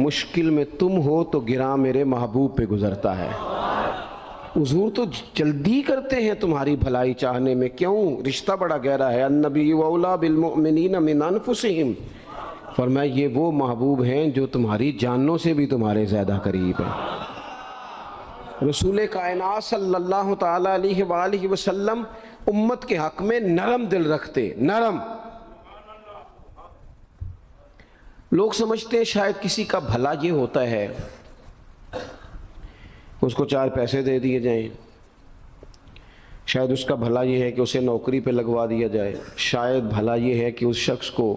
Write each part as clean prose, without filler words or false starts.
مشکل میں تم ہو تو گراں میرے محبوب پہ گزرتا ہے۔ حضور تو جلدی کرتے ہیں تمہاری بھلائی چاہنے میں، کیوں؟ رشتہ بڑا گہرا ہے۔ النبی اولیٰ بالمؤمنین من انفسہم، فرمایا یہ وہ محبوب ہیں جو تمہاری جانوں سے بھی تمہارے زیادہ قریب ہیں۔ رسول کائنات صلی اللہ تعالیٰ علیہ وآلہ وسلم امت کے حق میں نرم دل رکھتے، نرم۔ لوگ سمجھتے ہیں شاید کسی کا بھلا یہ ہوتا ہے اس کو 4 پیسے دے دیے جائیں، شاید اس کا بھلا یہ ہے کہ اسے نوکری پہ لگوا دیا جائے، شاید بھلا یہ ہے کہ اس شخص کو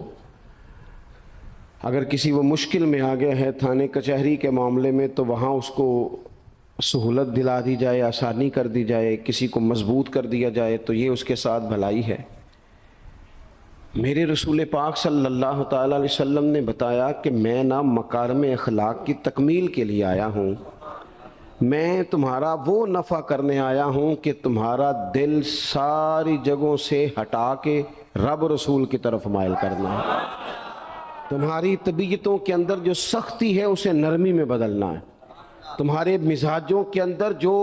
اگر کسی وہ مشکل میں آ گیا ہے تھانے کچہری کے معاملے میں تو وہاں اس کو سہولت دلا دی جائے، آسانی کر دی جائے، کسی کو مضبوط کر دیا جائے، تو یہ اس کے ساتھ بھلائی ہے۔ میرے رسول پاک صلی اللہ تعالیٰ علیہ وسلم نے بتایا کہ میں نہ مکارم اخلاق کی تکمیل کے لیے آیا ہوں، میں تمہارا وہ نفع کرنے آیا ہوں کہ تمہارا دل ساری جگہوں سے ہٹا کے رب رسول کی طرف مائل کرنا ہے، تمہاری طبیعتوں کے اندر جو سختی ہے اسے نرمی میں بدلنا ہے، تمہارے مزاجوں کے اندر جو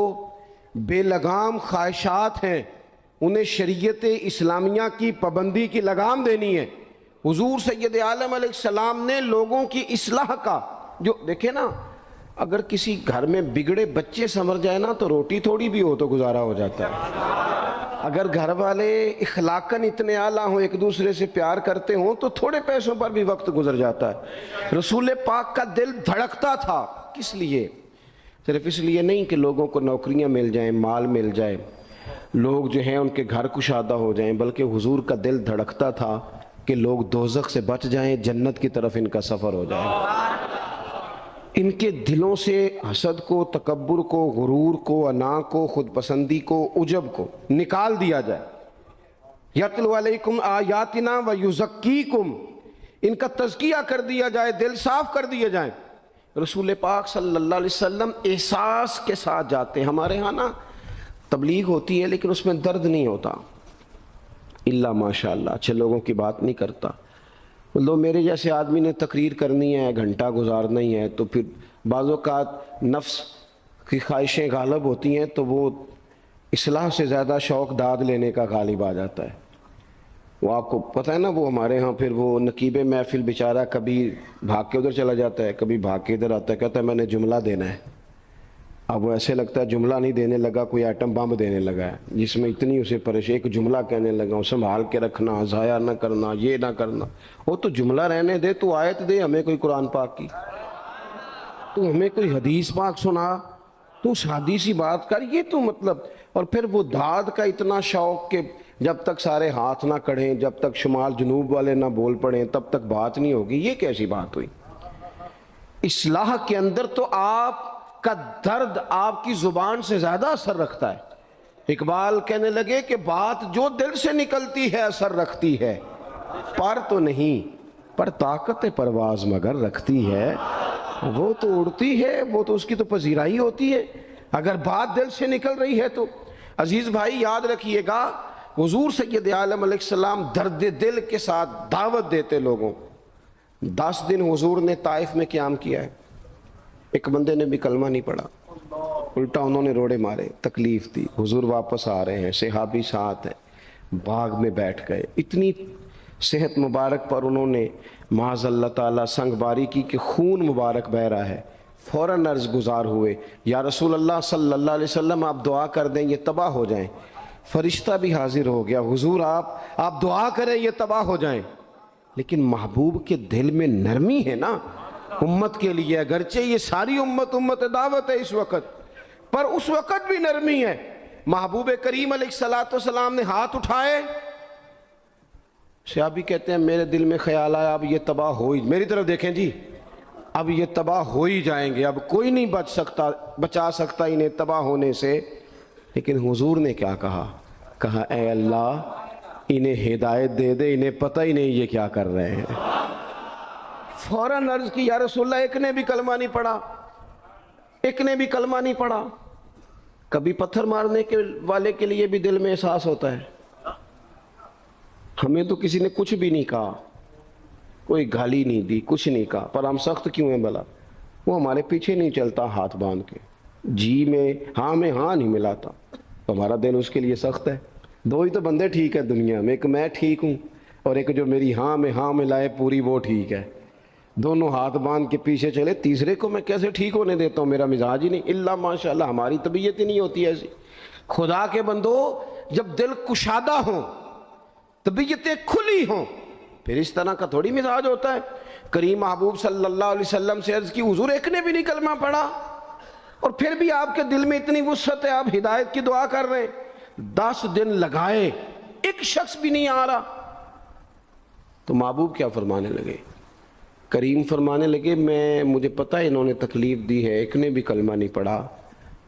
بے لگام خواہشات ہیں انہیں شریعت اسلامیہ کی پابندی کی لگام دینی ہے۔ حضور سید عالم علیہ السلام نے لوگوں کی اصلاح کا جو دیکھیں نا، اگر کسی گھر میں بگڑے بچے سنور جائے نا تو روٹی تھوڑی بھی ہو تو گزارا ہو جاتا ہے، اگر گھر والے اخلاقاً اتنے اعلیٰ ہوں، ایک دوسرے سے پیار کرتے ہوں تو تھوڑے پیسوں پر بھی وقت گزر جاتا ہے۔ رسول پاک کا دل دھڑکتا تھا، کس لیے؟ صرف اس لیے نہیں کہ لوگوں کو نوکریاں مل جائیں، مال مل جائے، لوگ جو ہیں ان کے گھر کشادہ ہو جائیں، بلکہ حضور کا دل دھڑکتا تھا کہ لوگ دوزخ سے بچ جائیں، جنت کی طرف ان کا سفر ہو جائے، ان کے دلوں سے حسد کو، تکبر کو، غرور کو، انا کو، خود پسندی کو، عجب کو نکال دیا جائے۔ یتلو علیکم آیاتنا ویزکیکم، ان کا تزکیہ کر دیا جائے، دل صاف کر دیے جائیں۔ رسول پاک صلی اللہ علیہ وسلم احساس کے ساتھ جاتے ہیں۔ ہمارے ہاں نا تبلیغ ہوتی ہے لیکن اس میں درد نہیں ہوتا، الا ماشاء اللہ، اچھے لوگوں کی بات نہیں کرتا۔ لو میرے جیسے آدمی نے تقریر کرنی ہے، گھنٹہ گزارنا ہی ہے، تو پھر بعض اوقات نفس کی خواہشیں غالب ہوتی ہیں تو وہ اصلاح سے زیادہ شوق داد لینے کا غالب آ جاتا ہے۔ وہ آپ کو پتہ ہے نا، وہ ہمارے ہاں پھر وہ نقیب محفل بیچارہ کبھی بھاگ کے ادھر چلا جاتا ہے، کبھی بھاگ کے ادھر آتا ہے، کہتا ہے میں نے جملہ دینا ہے۔ اب وہ ایسے لگتا ہے جملہ نہیں دینے لگا، کوئی ایٹم بم دینے لگا ہے، جس میں اتنی اسے پریشانی، ایک جملہ کہنے لگا ہوں، سنبھال کے رکھنا، ضائع نہ کرنا، یہ نہ کرنا۔ وہ تو جملہ رہنے دے، تو آیت دے ہمیں کوئی قرآن پاک کی، تو ہمیں کوئی حدیث پاک سنا، تو اس حدیثی بات کر، یہ تو مطلب۔ اور پھر وہ داد کا اتنا شوق کہ جب تک سارے ہاتھ نہ کڑھیں، جب تک شمال جنوب والے نہ بول پڑیں تب تک بات نہیں ہوگی۔ یہ کیسی بات ہوئی؟ اصلاح کے اندر تو آپ کا درد آپ کی زبان سے زیادہ اثر رکھتا ہے۔ اقبال کہنے لگے کہ بات جو دل سے نکلتی ہے اثر رکھتی ہے، پر تو نہیں، پر طاقت پرواز مگر رکھتی ہے۔ وہ تو اڑتی ہے، وہ تو اس کی تو پذیرائی ہوتی ہے، اگر بات دل سے نکل رہی ہے تو۔ عزیز بھائی یاد رکھیے گا، حضور سید عالم علیہ السلام درد دل کے ساتھ دعوت دیتے لوگوں۔ 10 دن حضور نے طائف میں قیام کیا ہے، ایک بندے نے بھی کلمہ نہیں پڑھا، الٹا انہوں نے روڑے مارے، تکلیف دی۔ حضور واپس آ رہے ہیں، صحابی ساتھ ہیں، باغ میں بیٹھ گئے، اتنی صحت مبارک پر انہوں نے معاذ اللہ تعالیٰ سنگ باری کی کہ خون مبارک بہہ رہا ہے، فوراً عرض گزار ہوئے، یا رسول اللہ صلی اللہ علیہ وسلم آپ دعا کر دیں یہ تباہ ہو جائیں۔ فرشتہ بھی حاضر ہو گیا، حضور آپ دعا کریں یہ تباہ ہو جائیں۔ لیکن محبوب کے دل میں نرمی ہے نا امت کے لیے، اگرچہ یہ ساری امت دعوت ہے اس وقت، پر اس وقت بھی نرمی ہے۔ محبوب کریم علیہ السلام نے ہاتھ اٹھائے، صحابی کہتے ہیں میرے دل میں خیال آیا اب یہ تباہ ہو ہی، میری طرف دیکھیں جی، اب یہ تباہ ہو ہی جائیں گے، اب کوئی نہیں بچا سکتا انہیں تباہ ہونے سے۔ لیکن حضور نے کیا کہا اے اللہ انہیں ہدایت دے دے، انہیں پتہ ہی نہیں یہ کیا کر رہے ہیں۔ فوراً عرض کی یا رسول اللہ ایک نے بھی کلمہ نہیں پڑھا، ایک نے بھی کلمہ نہیں پڑھا۔ کبھی پتھر مارنے کے والے کے لیے بھی دل میں احساس ہوتا ہے، ہمیں تو کسی نے کچھ بھی نہیں کہا، کوئی گالی نہیں دی، کچھ نہیں کہا، پر ہم سخت کیوں ہیں بھلا؟ وہ ہمارے پیچھے نہیں چلتا ہاتھ باندھ کے، جی میں ہاں نہیں ملاتا، تو ہمارا دل اس کے لیے سخت ہے۔ دو ہی تو بندے ٹھیک ہے دنیا میں، ایک میں ٹھیک ہوں اور ایک جو میری ہاں میں ہاں ملائے پوری، وہ ٹھیک ہے۔ دونوں ہاتھ باندھ کے پیچھے چلے، تیسرے کو میں کیسے ٹھیک ہونے دیتا ہوں؟ میرا مزاج ہی نہیں، اللہ ماشاء اللہ ہماری طبیعت ہی نہیں ہوتی ایسی۔ خدا کے بندو، جب دل کشادہ ہوں، طبیعتیں کھلی ہوں، پھر اس طرح کا تھوڑی مزاج ہوتا ہے۔ کریم محبوب صلی اللہ علیہ وسلم سے عرض کی، حضور ایک نے بھی نہیں کلمہ پڑھا اور پھر بھی آپ کے دل میں اتنی وسعت ہے، آپ ہدایت کی دعا کر رہے ہیں، 10 دن لگائے ایک شخص بھی نہیں آ رہا۔ تو محبوب کیا فرمانے لگے؟ کریم فرمانے لگے، مجھے پتہ ہے انہوں نے تکلیف دی ہے، ایک نے بھی کلمہ نہیں پڑھا،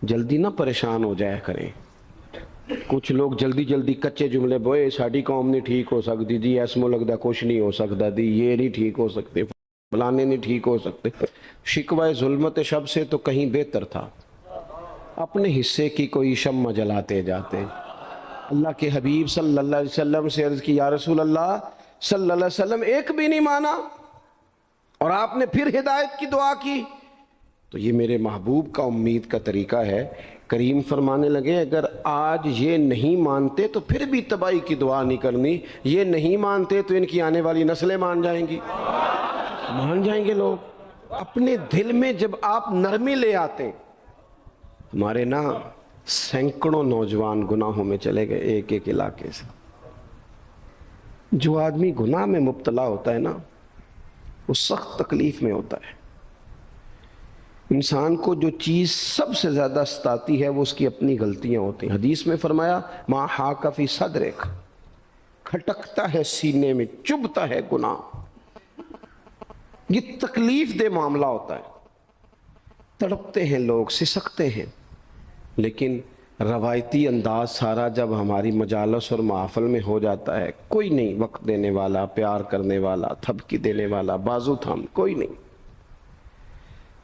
جلدی نہ پریشان ہو جایا کریں۔ کچھ لوگ جلدی جلدی کچے جملے بوئے، ساڑی قوم نہیں ٹھیک ہو سکتی جی، ایسمو لگتا کچھ نہیں ہو سکتا دی، یہ نہیں ٹھیک ہو سکتے، فلانے نہیں ٹھیک ہو سکتے۔ شکوہ ظلمت شب سے تو کہیں بہتر تھا، اپنے حصے کی کوئی شمع جلاتے جاتے۔ اللہ کے حبیب صلی اللہ علیہ وسلم سے عرض کی، یا رسول اللہ صلی اللہ علیہ وسلم ایک بھی نہیں مانا اور آپ نے پھر ہدایت کی دعا کی۔ تو یہ میرے محبوب کا امید کا طریقہ ہے۔ کریم فرمانے لگے، اگر آج یہ نہیں مانتے تو پھر بھی تباہی کی دعا نہیں کرنی، یہ نہیں مانتے تو ان کی آنے والی نسلیں مان جائیں گی، مان جائیں گے لوگ۔ اپنے دل میں جب آپ نرمی لے آتے ہیں، ہمارے نا سینکڑوں نوجوان گناہوں میں چلے گئے ایک ایک علاقے سے۔ جو آدمی گناہ میں مبتلا ہوتا ہے نا، وہ سخت تکلیف میں ہوتا ہے۔ انسان کو جو چیز سب سے زیادہ ستاتی ہے وہ اس کی اپنی غلطیاں ہوتی ہیں۔ حدیث میں فرمایا، ما حاک فی صدرک، کھٹکتا ہے سینے میں، چبھتا ہے گناہ۔ یہ تکلیف دہ معاملہ ہوتا ہے، تڑپتے ہیں لوگ، سسکتے ہیں، لیکن روایتی انداز سارا جب ہماری مجالس اور محافل میں ہو جاتا ہے، کوئی نہیں وقت دینے والا، پیار کرنے والا، تھپکی دینے والا، بازو تھام، کوئی نہیں۔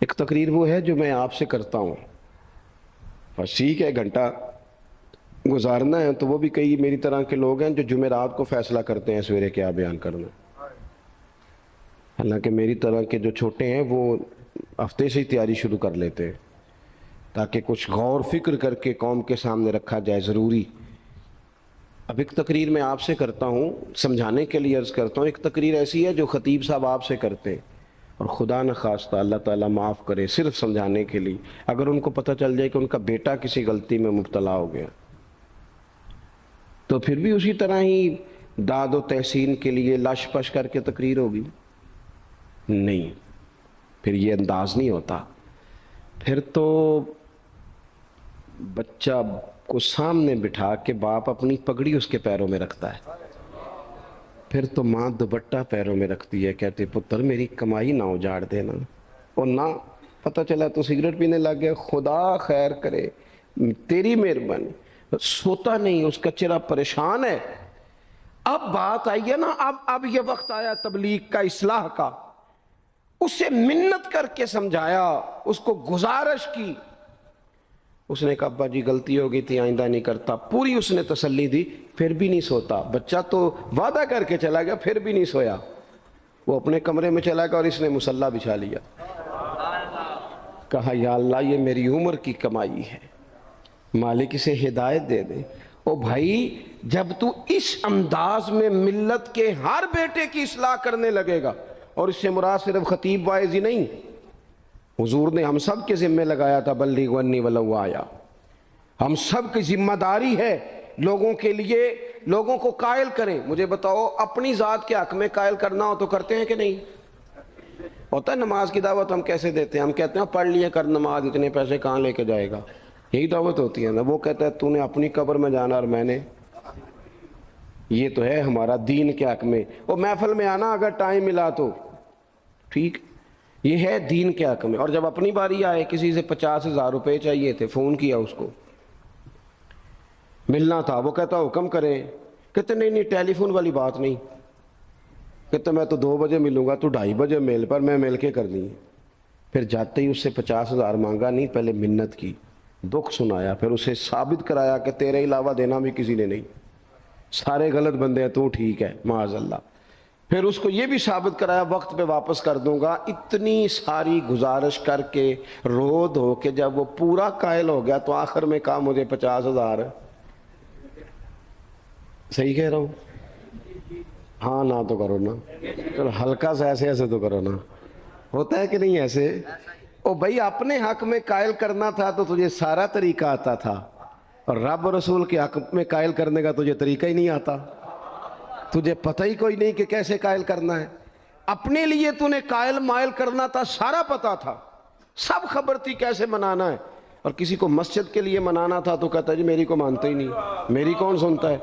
ایک تقریر وہ ہے جو میں آپ سے کرتا ہوں، بس ٹھیک ہے گھنٹہ گزارنا ہے، تو وہ بھی کئی میری طرح کے لوگ ہیں جو جمعرات کو فیصلہ کرتے ہیں سویرے کیا بیان کرنا۔ حالانکہ میری طرح کے جو چھوٹے ہیں وہ ہفتے سے ہی تیاری شروع کر لیتے ہیں تاکہ کچھ غور فکر کر کے قوم کے سامنے رکھا جائے، ضروری۔ اب ایک تقریر میں آپ سے کرتا ہوں، سمجھانے کے لیے عرض کرتا ہوں۔ ایک تقریر ایسی ہے جو خطیب صاحب آپ سے کرتے ہیں، اور خدا نہ خواستہ اللہ تعالیٰ معاف کرے، صرف سمجھانے کے لیے، اگر ان کو پتہ چل جائے کہ ان کا بیٹا کسی غلطی میں مبتلا ہو گیا تو پھر بھی اسی طرح ہی داد و تحسین کے لیے لش پش کر کے تقریر ہوگی؟ نہیں، پھر یہ انداز نہیں ہوتا۔ پھر تو بچہ کو سامنے بٹھا کے باپ اپنی پگڑی اس کے پیروں میں رکھتا ہے، پھر تو ماں دوپٹہ پیروں میں رکھتی ہے، کہتے پتر میری کمائی نہ اجاڑ دینا، اور نہ پتہ چلا تو سگریٹ پینے لگ گیا، خدا خیر کرے، تیری مہربانی۔ سوتا نہیں، اس کا چہرہ پریشان ہے۔ اب بات آئی ہے نا، اب یہ وقت آیا تبلیغ کا، اصلاح کا۔ اسے منت کر کے سمجھایا، اس کو گزارش کی، اس نے کہا ابا جی غلطی ہو گئی تھی، آئندہ نہیں کرتا، پوری اس نے تسلی دی، پھر بھی نہیں سوتا۔ بچہ تو وعدہ کر کے چلا گیا، پھر بھی نہیں سویا، وہ اپنے کمرے میں چلا گیا اور اس نے مصلی بچھا لیا۔ کہا یا اللہ یہ میری عمر کی کمائی ہے، مالک اسے ہدایت دے دے۔ او بھائی، جب تو اس انداز میں ملت کے ہر بیٹے کی اصلاح کرنے لگے گا، اور اس سے مراد صرف خطیب واعظ ہی نہیں، حضور نے ہم سب کے ذمہ لگایا تھا، بلغ عنی ولو آیا، ہم سب کی ذمہ داری ہے لوگوں کے لیے، لوگوں کو قائل کریں۔ مجھے بتاؤ، اپنی ذات کے حق میں قائل کرنا ہو تو کرتے ہیں کہ نہیں؟ ہوتا ہے نماز کی دعوت ہم کیسے دیتے ہیں؟ ہم کہتے ہیں پڑھ لیے کر نماز، اتنے پیسے کہاں لے کے جائے گا، یہی دعوت ہوتی ہے نا۔ وہ کہتا ہے تو نے اپنی قبر میں جانا اور میں نے، یہ تو ہے ہمارا دین کے حق میں۔ وہ محفل میں آنا اگر ٹائم ملا تو ٹھیک، یہ ہے دین کے حق میں۔ اور جب اپنی باری آئے، کسی سے 50,000 روپے چاہیے تھے، فون کیا اس کو، ملنا تھا، وہ کہتا حکم کریں، کہتے نہیں ٹیلی فون والی بات نہیں، کہتے میں تو 2 بجے ملوں گا، تو 2:30 بجے میل پر، میں مل کے کر دیں۔ پھر جاتے ہی اس سے 50,000 مانگا نہیں، پہلے منت کی، دکھ سنایا، پھر اسے ثابت کرایا کہ تیرے علاوہ دینا بھی کسی نے نہیں، سارے غلط بندے ہیں، تو ٹھیک ہے، معاذ اللہ۔ پھر اس کو یہ بھی ثابت کرایا وقت پہ واپس کر دوں گا. اتنی ساری گزارش کر کے رو دھو کے جب وہ پورا قائل ہو گیا تو آخر میں کہا مجھے 50,000. صحیح کہہ رہا ہوں؟ ہاں نہ تو کرو نا، چلو ہلکا سا ایسے ایسے تو کرو نا. ہوتا ہے کہ نہیں ایسے؟ او بھائی اپنے حق میں قائل کرنا تھا تو تجھے سارا طریقہ آتا تھا، اور رب رسول کے حق میں قائل کرنے کا تجھے طریقہ ہی نہیں آتا. تجھے پتہ ہی کوئی نہیں کہ کیسے قائل کرنا ہے. اپنے لیے تو نے قائل مائل کرنا تھا، سارا پتا تھا، سب خبر تھی کیسے منانا ہے. اور کسی کو مسجد کے لیے منانا تھا تو کہتا ہے جی میری کو مانتے ہی نہیں، میری کون سنتا ہے.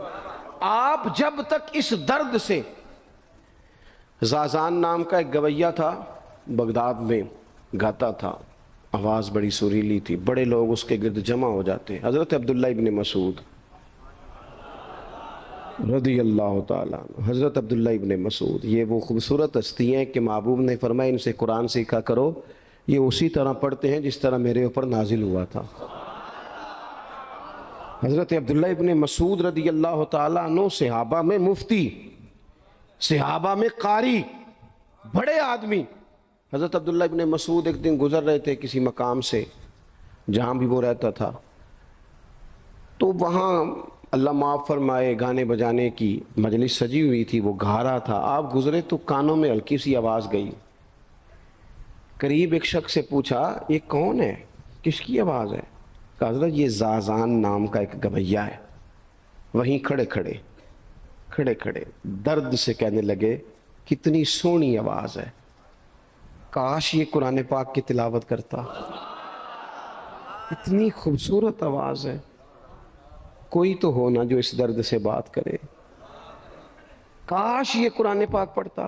آپ جب تک اس درد سے، زازان نام کا ایک گویہ تھا بغداد میں، گاتا تھا، آواز بڑی سریلی تھی، بڑے لوگ اس کے گرد جمع ہو جاتے. حضرت عبداللہ ابن مسعود رضی اللہ تعالیٰ عنہ، حضرت عبداللہ ابن مسعود، یہ وہ خوبصورت ہستی ہیں کہ محبوب نے فرمایا ان سے قرآن سیکھا کرو، یہ اسی طرح پڑھتے ہیں جس طرح میرے اوپر نازل ہوا تھا. حضرت عبداللہ ابن مسعود رضی اللہ تعالیٰ عنہ صحابہ میں مفتی، صحابہ میں قاری، بڑے آدمی. حضرت عبداللہ ابن مسعود ایک دن گزر رہے تھے کسی مقام سے جہاں بھی وہ رہتا تھا، تو وہاں اللہ معاف فرمائے گانے بجانے کی مجلس سجی ہوئی تھی، وہ گا رہا تھا. آپ گزرے تو کانوں میں ہلکی سی آواز گئی. قریب ایک شخص سے پوچھا یہ کون ہے، کس کی آواز ہے؟ کہا حضرت یہ زازان نام کا ایک گویہ ہے. وہیں کھڑے کھڑے درد سے کہنے لگے کتنی سونی آواز ہے، کاش یہ قرآن پاک کی تلاوت کرتا، اتنی خوبصورت آواز ہے. کوئی تو ہو نا جو اس درد سے بات کرے، کاش یہ قرآن پاک پڑھتا.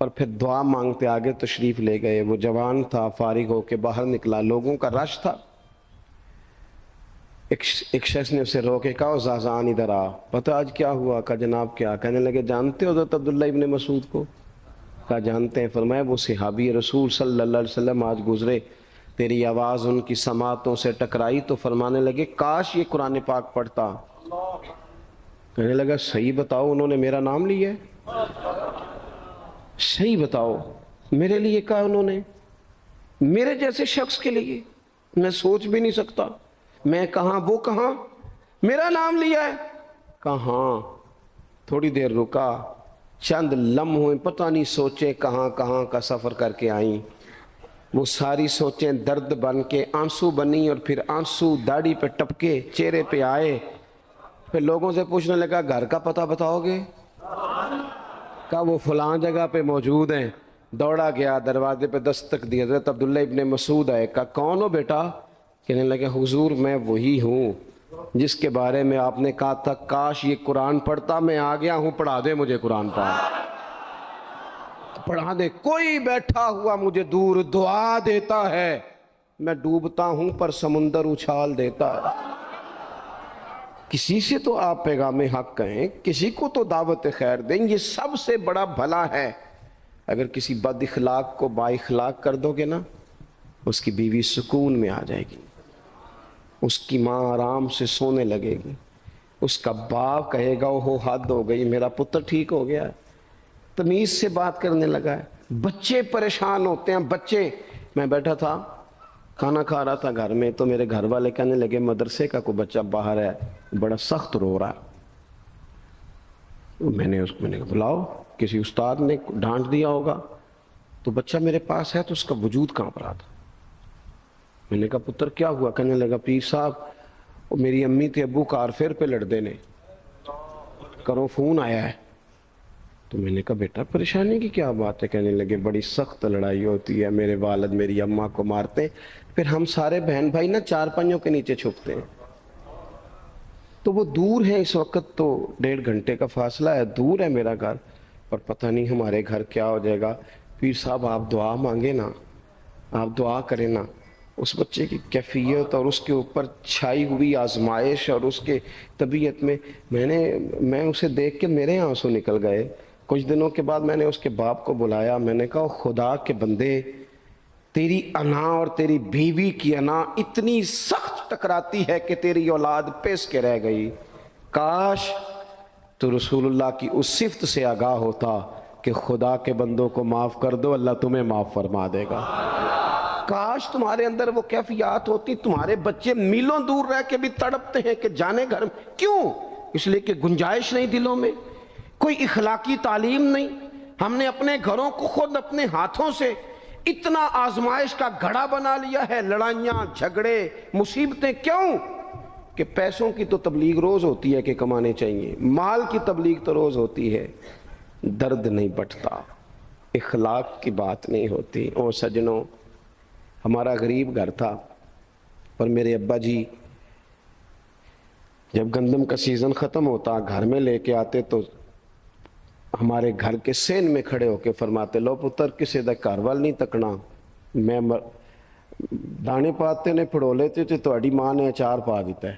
اور پھر دعا مانگتے آگے تشریف لے گئے. وہ جوان تھا، فارغ ہو کے باہر نکلا، لوگوں کا رش تھا. ایک شخص نے اسے روکے، کہا زازان ادھر آ. پتہ آج کیا ہوا؟ کہا جناب کیا؟ کہنے لگے جانتے ہو حضرت عبداللہ ابن مسعود کو؟ کہا جانتے ہیں. فرمایا وہ صحابی رسول صلی اللہ علیہ وسلم آج گزرے، تیری آواز ان کی سماعتوں سے ٹکرائی تو فرمانے لگے کاش یہ قرآن پاک پڑھتا. کہنے لگا صحیح بتاؤ انہوں نے میرا نام لیا ہے؟ صحیح بتاؤ میرے لیے کہا انہوں نے؟ میرے جیسے شخص کے لیے میں سوچ بھی نہیں سکتا. میں کہاں وہ کہاں، میرا نام لیا ہے. کہاں؟ تھوڑی دیر رکا، چند لمحوں پتہ نہیں سوچے کہاں کہاں کا سفر کر کے آئیں. وہ ساری سوچیں درد بن کے آنسو بنی، اور پھر آنسو داڑھی پہ ٹپکے چہرے پہ آئے. پھر لوگوں سے پوچھنے لگا گھر کا پتہ بتاؤ گے؟ کہا وہ فلاں جگہ پہ موجود ہیں. دوڑا گیا، دروازے پہ دستک دی، حضرت عبداللہ ابن مسعود آئے. کہا کون ہو بیٹا؟ کہنے لگے حضور میں وہی ہوں جس کے بارے میں آپ نے کہا تھا کاش یہ قرآن پڑھتا. میں آ گیا ہوں، پڑھا دے مجھے قرآن پاک، پڑھا دے. کوئی بیٹھا ہوا مجھے دور دعا دیتا ہے، میں ڈوبتا ہوں پر سمندر اچھال دیتا ہے. کسی سے تو آپ پیغام حق کہیں، کسی کو تو دعوت خیر دیں. یہ سب سے بڑا بھلا ہے. اگر کسی بد اخلاق کو با اخلاق کر دو گے نا، اس کی بیوی سکون میں آ جائے گی، اس کی ماں آرام سے سونے لگے گی، اس کا باپ کہے گا وہ حد ہو گئی، میرا پتر ٹھیک ہو گیا ہے، تمیز سے بات کرنے لگا ہے. بچے پریشان ہوتے ہیں. بچے، میں بیٹھا تھا کھانا کھا رہا تھا گھر میں، تو میرے گھر والے کہنے لگے مدرسے کا کوئی بچہ باہر ہے، بڑا سخت رو رہا ہے. میں نے کہا بلاؤ، کسی استاد نے ڈانٹ دیا ہوگا. تو بچہ میرے پاس ہے تو اس کا وجود کانپ رہا تھا. میں نے کہا پتر کیا ہوا؟ کہنے لگا پیر صاحب میری امی تھے ابو کارفیر پہ لڑ دینے، کرو فون آیا ہے. تو میں نے کہا بیٹا پریشانی کی کیا بات ہے؟ کہنے لگے بڑی سخت لڑائی ہوتی ہے، میرے والد میری اماں کو مارتے، پھر ہم سارے بہن بھائی نا چارپائیوں کے نیچے چھپتے ہیں. تو وہ دور ہے، اس وقت تو 1.5 گھنٹے کا فاصلہ ہے، دور ہے میرا گھر، اور پتہ نہیں ہمارے گھر کیا ہو جائے گا. پیر صاحب آپ دعا مانگے نا، آپ دعا کریں نا. اس بچے کی کیفیت اور اس کے اوپر چھائی ہوئی آزمائش اور اس کے طبیعت میں اسے دیکھ کے میرے آنسو نکل گئے. کچھ دنوں کے بعد میں نے اس کے باپ کو بلایا. میں نے کہا خدا کے بندے، تیری انا اور تیری بیوی کی انا اتنی سخت ٹکراتی ہے کہ تیری اولاد پیس کے رہ گئی. کاش تو رسول اللہ کی اس صفت سے آگاہ ہوتا کہ خدا کے بندوں کو معاف کر دو، اللہ تمہیں معاف فرما دے گا۔ کاش تمہارے اندر وہ کیفیات ہوتی، تمہارے بچے میلوں دور رہ کے بھی تڑپتے ہیں کہ جانے گھر میں، کیوں؟ اس لیے کہ گنجائش نہیں دلوں میں، کوئی اخلاقی تعلیم نہیں۔ ہم نے اپنے گھروں کو خود اپنے ہاتھوں سے اتنا آزمائش کا گھڑا بنا لیا ہے، لڑائیاں، جھگڑے، مصیبتیں، کیوں؟ کہ پیسوں کی تو تبلیغ روز ہوتی ہے کہ کمانے چاہیے، مال کی تبلیغ تو روز ہوتی ہے، درد نہیں بٹتا، اخلاق کی بات نہیں ہوتی۔ او سجنوں، ہمارا غریب گھر تھا، اور میرے ابا جی جب گندم کا سیزن ختم ہوتا گھر میں لے کے آتے تو ہمارے گھر کے سین میں کھڑے ہو کے فرماتے، لو پتر کسے دا گھر وال نہیں تکنا، میں دانے پاتے نے پھڑو لیتے تو تہاڈی ماں نے اچار پا دیتا ہے۔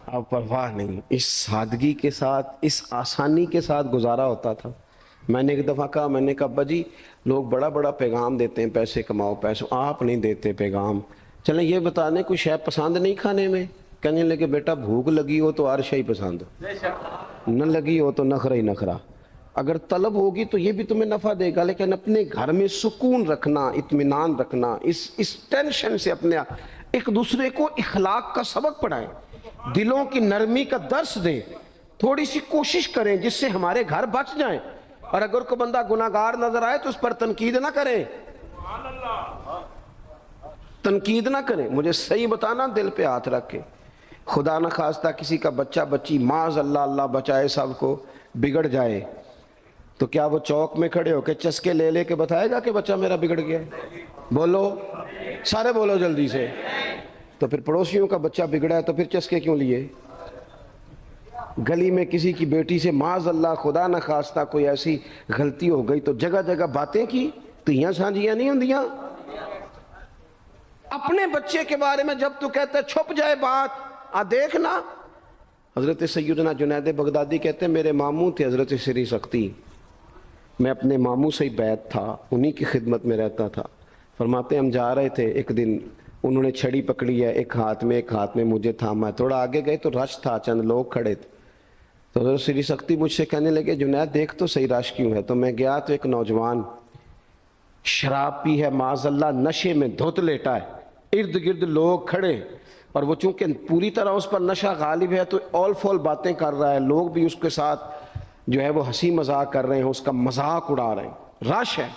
اب پرواہ نہیں، اس سادگی کے ساتھ، اس آسانی کے ساتھ گزارا ہوتا تھا۔ میں نے ایک دفعہ کہا، میں نے کہا ابا جی لوگ بڑا بڑا پیغام دیتے ہیں، پیسے کماؤ پیسوں، آپ نہیں دیتے پیغام، چلیں یہ بتا دیں کوئی شے پسند نہیں کھانے میں؟ کہنے لگے بیٹا بھوک لگی ہو تو ہر شے پسند، نہ لگی ہو تو نخرہ ہی نخرہ، اگر طلب ہوگی تو یہ بھی تمہیں نفع دے گا، لیکن اپنے گھر میں سکون رکھنا، اطمینان رکھنا، اس ٹینشن سے اپنے ایک دوسرے کو اخلاق کا سبق پڑھائیں، دلوں کی نرمی کا درس دیں، تھوڑی سی کوشش کریں جس سے ہمارے گھر بچ جائیں، اور اگر کوئی بندہ گناہگار نظر آئے تو اس پر تنقید نہ کریں، تنقید نہ کریں، مجھے صحیح بتانا، دل پہ ہاتھ رکھ کے۔ خدا نہ خواستہ کسی کا بچہ بچی معاذ اللہ، اللہ بچائے سب کو، بگڑ جائے تو کیا وہ چوک میں کھڑے ہو کے چسکے لے لے کے بتائے گا کہ بچہ میرا بگڑ گیا؟ بولو سارے، بولو جلدی سے۔ تو پھر پڑوسیوں کا بچہ بگڑا ہے تو پھر چسکے کیوں لیے؟ گلی میں کسی کی بیٹی سے معاذ اللہ خدا نہ خواستہ کوئی ایسی غلطی ہو گئی تو جگہ جگہ باتیں کی، تیاں سانجیاں نہیں ہوندیاں؟ اپنے بچے کے بارے میں جب تو کہتا ہے چھپ جائے بات، دیکھنا۔ حضرت سیدنا جنید بغدادی کہتے ہیں میرے ماموں تھے حضرت سری سختی، میں اپنے ماموں سے ہی بیعت تھا، انہی کی خدمت میں رہتا تھا۔ فرماتے ہم جا رہے تھے، ایک دن انہوں نے چھڑی پکڑی ہے، ایک ہاتھ میں مجھے تھاما، تھوڑا آگے گئے تو رش تھا، چند لوگ کھڑے تھے، تو حضرت سری سختی مجھ سے کہنے لگے جنید دیکھ تو صحیح رش کیوں ہے؟ تو میں گیا تو ایک نوجوان شراب پی ہے، معاذ اللہ نشے میں دھت لیٹا ہے، ارد گرد لوگ کھڑے، اور وہ چونکہ پوری طرح اس پر نشہ غالب ہے تو اول فول باتیں کر رہا ہے، لوگ بھی اس کے ساتھ جو ہے وہ ہنسی مذاق کر رہے ہیں، اس کا مذاق اڑا رہے ہیں، رش ہے۔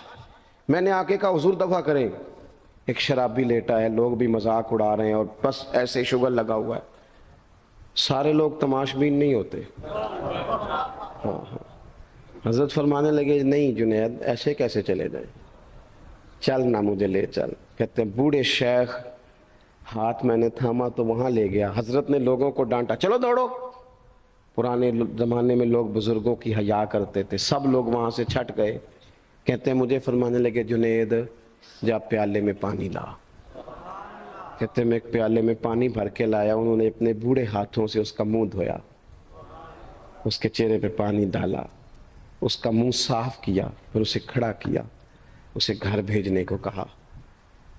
میں نے آ کے کہا حضور دفع کریں، ایک شرابی لیٹا ہے، لوگ بھی مذاق اڑا رہے ہیں اور بس ایسے شغل لگا ہوا ہے۔ سارے لوگ تماش بین نہیں ہوتے۔ ہاں حضرت فرمانے لگے نہیں جنید ایسے کیسے چلے جائیں، چل نہ مجھے لے چل۔ کہتے ہیں بوڑھے شیخ، ہاتھ میں نے تھاما تو وہاں لے گیا، حضرت نے لوگوں کو ڈانٹا چلو دوڑو۔ پرانے زمانے میں لوگ بزرگوں کی حیا کرتے تھے، سب لوگ وہاں سے چھٹ گئے۔ کہتے ہیں مجھے فرمانے لگے جنید جا پیالے میں پانی لا۔ کہتے ہیں میں ایک پیالے میں پانی بھر کے لایا، انہوں نے اپنے بوڑھے ہاتھوں سے اس کا منہ دھویا، اس کے چہرے پہ پانی ڈالا، اس کا منہ صاف کیا، پھر اسے کھڑا کیا، اسے گھر بھیجنے کو کہا۔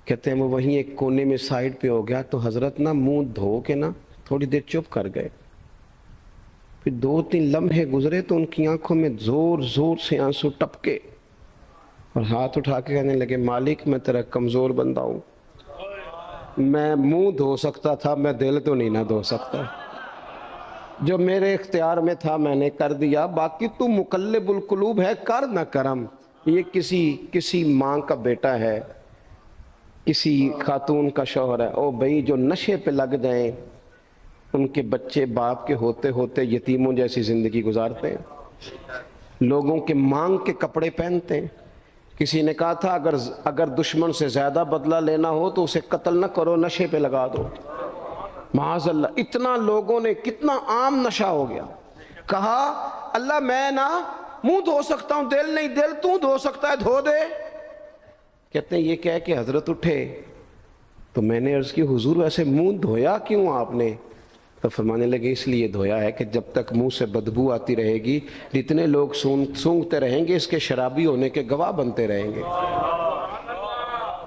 کہتے ہیں وہ وہیں ایک کونے میں سائیڈ پہ ہو گیا تو حضرت نا منہ دھو کے نا تھوڑی دیر چپ کر گئے، پھر 2-3 لمحے گزرے تو ان کی آنکھوں میں زور زور سے آنسو ٹپکے، اور ہاتھ اٹھا کے کہنے لگے مالک میں تیرا کمزور بندہ ہوں، میں منہ دھو سکتا تھا، میں دل تو نہیں نہ دھو سکتا، جو میرے اختیار میں تھا میں نے کر دیا، باقی تو مقلب القلوب ہے، کر نہ کرم۔ یہ کسی ماں کا بیٹا ہے، کسی خاتون کا شوہر ہے، او بھائی جو نشے پہ لگ جائیں ان کے بچے باپ کے ہوتے ہوتے یتیموں جیسی زندگی گزارتے ہیں، لوگوں کے مانگ کے کپڑے پہنتے ہیں۔ کسی نے کہا تھا اگر دشمن سے زیادہ بدلہ لینا ہو تو اسے قتل نہ کرو، نشے پہ لگا دو۔ معاذ اللہ، اتنا لوگوں نے، کتنا عام نشہ ہو گیا۔ کہا اللہ میں نا منہ دھو سکتا ہوں، دل نہیں، دل تو دھو سکتا ہے، دھو دے۔ کہتے ہیں یہ کہہ کہ حضرت اٹھے تو میں نے عرض کی حضور ویسے منہ دھویا کیوں آپ نے؟ تو فرمانے لگے اس لیے دھویا ہے کہ جب تک منہ سے بدبو آتی رہے گی جتنے لوگ سونگتے رہیں گے اس کے شرابی ہونے کے گواہ بنتے رہیں گے۔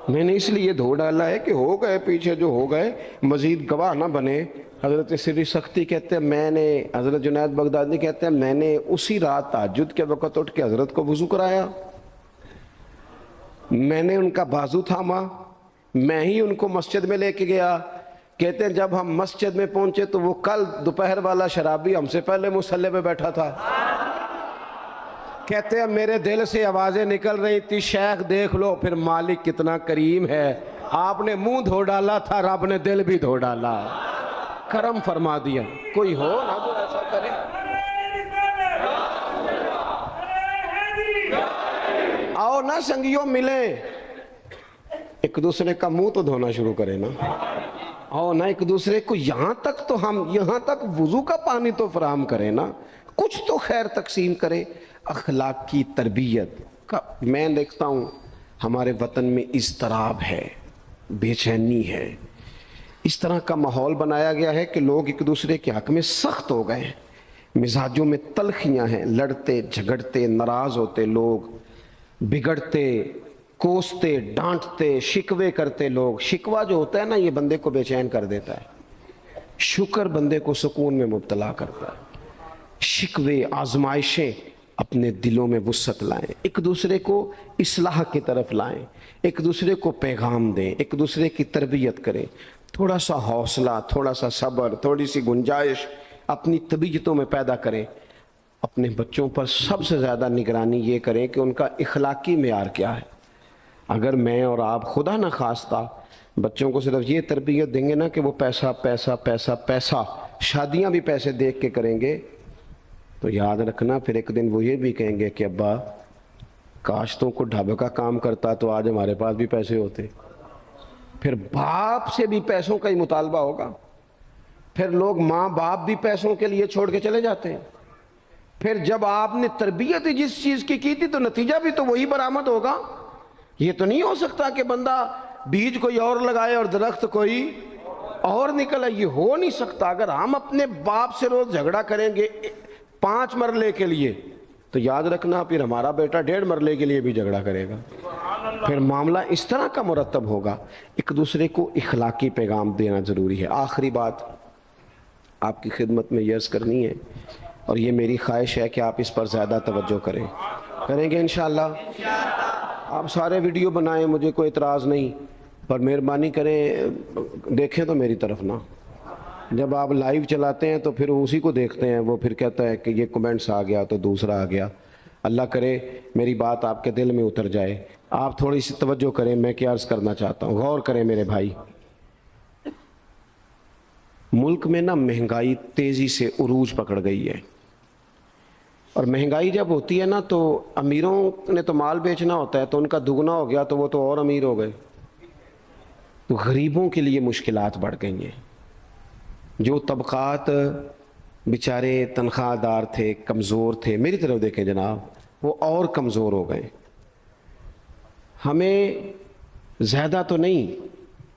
میں نے اس لیے دھو ڈالا ہے کہ ہو گئے پیچھے جو ہو گئے، مزید گواہ نہ بنے، حضرت سری سختی کہتے ہیں حضرت جنید بغدادی کہتے ہیں میں نے اسی رات تہجد کے وقت اٹھ کے حضرت کو وضو کرایا، میں نے ان کا بازو تھاما، میں ہی ان کو مسجد میں لے کے گیا۔ کہتے ہیں جب ہم مسجد میں پہنچے تو وہ کل دوپہر والا شرابی ہم سے پہلے مصلی پہ بیٹھا تھا۔ کہتے ہیں میرے دل سے آوازیں نکل رہی تھی، شیخ دیکھ لو پھر مالک کتنا کریم ہے، آپ نے منہ دھو ڈالا تھا، رب نے دل بھی دھو ڈالا، کرم فرما دیا۔ کوئی ہو نا جو ایسا کرے؟ آؤ نا سنگیوں ملیں، ایک دوسرے کا منہ تو دھونا شروع کرے نا، آؤ نا ایک دوسرے کو یہاں تک وضو کا پانی تو فراہم کرے نا، کچھ تو خیر تقسیم کرے۔ اخلاق کی تربیت کا میں دیکھتا ہوں ہمارے وطن میں اضطراب ہے، بے چینی ہے، اس طرح کا ماحول بنایا گیا ہے کہ لوگ ایک دوسرے کے حق میں سخت ہو گئے ہیں، مزاجوں میں تلخیاں ہیں، لڑتے جھگڑتے ناراض ہوتے لوگ، بگڑتے کوستے ڈانٹتے شکوے کرتے لوگ۔ شکوہ جو ہوتا ہے نا یہ بندے کو بے چین کر دیتا ہے، شکر بندے کو سکون میں مبتلا کرتا ہے۔ شکوے آزمائشیں اپنے دلوں میں وسعت لائیں، ایک دوسرے کو اصلاح کی طرف لائیں، ایک دوسرے کو پیغام دیں، ایک دوسرے کی تربیت کریں، تھوڑا سا حوصلہ، تھوڑا سا صبر، تھوڑی سی گنجائش اپنی طبیعتوں میں پیدا کریں۔ اپنے بچوں پر سب سے زیادہ نگرانی یہ کریں کہ ان کا اخلاقی معیار کیا ہے۔ اگر میں اور آپ خدا نہ خواستہ بچوں کو صرف یہ تربیت دیں گے نا کہ وہ پیسہ پیسہ پیسہ پیسہ، شادیاں بھی پیسے دیکھ کے کریں گے، تو یاد رکھنا پھر ایک دن وہ یہ بھی کہیں گے کہ ابا کاش تو کو ڈھابے کا کام کرتا تو آج ہمارے پاس بھی پیسے ہوتے۔ پھر باپ سے بھی پیسوں کا ہی مطالبہ ہوگا، پھر لوگ ماں باپ بھی پیسوں کے لیے چھوڑ کے چلے جاتے ہیں۔ پھر جب آپ نے تربیت جس چیز کی تھی تو نتیجہ بھی تو وہی برآمد ہوگا۔ یہ تو نہیں ہو سکتا کہ بندہ بیج کوئی اور لگائے اور درخت کوئی اور نکلے، یہ ہو نہیں سکتا۔ اگر ہم اپنے باپ سے روز جھگڑا کریں گے 5 مرلے کے لیے تو یاد رکھنا پھر ہمارا بیٹا 1.5 مرلے کے لیے بھی جھگڑا کرے گا، پھر معاملہ اس طرح کا مرتب ہوگا۔ ایک دوسرے کو اخلاقی پیغام دینا ضروری ہے۔ آخری بات آپ کی خدمت میں عرض کرنی ہے، اور یہ میری خواہش ہے کہ آپ اس پر زیادہ توجہ کریں گے انشاءاللہ۔ آپ سارے ویڈیو بنائیں، مجھے کوئی اعتراض نہیں، پر مہربانی کریں دیکھیں تو میری طرف نہ۔ جب آپ لائیو چلاتے ہیں تو پھر اسی کو دیکھتے ہیں، وہ پھر کہتا ہے کہ یہ کمنٹس آ گیا تو دوسرا آ گیا۔ اللہ کرے میری بات آپ کے دل میں اتر جائے، آپ تھوڑی سی توجہ کریں۔ میں کیا عرض کرنا چاہتا ہوں، غور کریں میرے بھائی۔ ملک میں نا مہنگائی تیزی سے عروج پکڑ گئی ہے، اور مہنگائی جب ہوتی ہے نا تو امیروں نے تو مال بیچنا ہوتا ہے تو ان کا دگنا ہو گیا تو وہ تو اور امیر ہو گئے، تو غریبوں کے لیے مشکلات بڑھ گئی ہیں۔ جو طبقات بیچارے تنخواہ دار تھے، کمزور تھے، میری طرف دیکھیں جناب، وہ اور کمزور ہو گئے۔ ہمیں زیادہ تو نہیں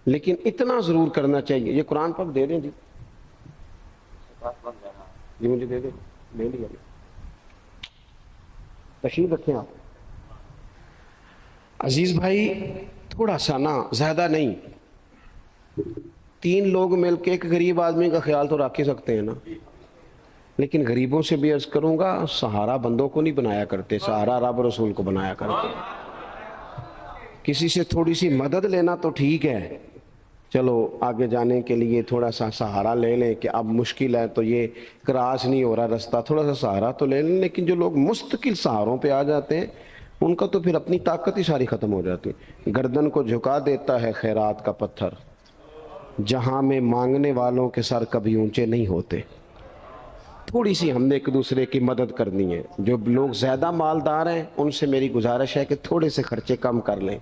لیکن اتنا ضرور کرنا چاہیے۔ یہ قرآن پاک دے دیں جی، یہ مجھے دے دیں، لے لیا تشریف رکھیں آپ۔ عزیز بھائی تھوڑا سا نا، زیادہ نہیں، 3 لوگ مل کے ایک غریب آدمی کا خیال تو رکھ ہی سکتے ہیں نا، لیکن غریبوں سے بھی عرض کروں گا سہارا بندوں کو نہیں بنایا کرتے، سہارا رب رسول کو بنایا کرتے۔ کسی سے تھوڑی سی مدد لینا تو ٹھیک ہے، چلو آگے جانے کے لیے تھوڑا سا سہارا لے لیں کہ اب مشکل ہے تو یہ کراس نہیں ہو رہا رستہ، تھوڑا سا سہارا تو لے لیں۔ لیکن جو لوگ مستقل سہاروں پہ آ جاتے ہیں ان کا تو پھر اپنی طاقت ہی ساری ختم ہو جاتی ہے۔ گردن کو جھکا دیتا ہے خیرات کا پتھر، جہاں میں مانگنے والوں کے سر کبھی اونچے نہیں ہوتے۔ تھوڑی سی ہم نے ایک دوسرے کی مدد کرنی ہے۔ جو لوگ زیادہ مالدار ہیں ان سے میری گزارش ہے کہ تھوڑے سے خرچے کم کر لیں،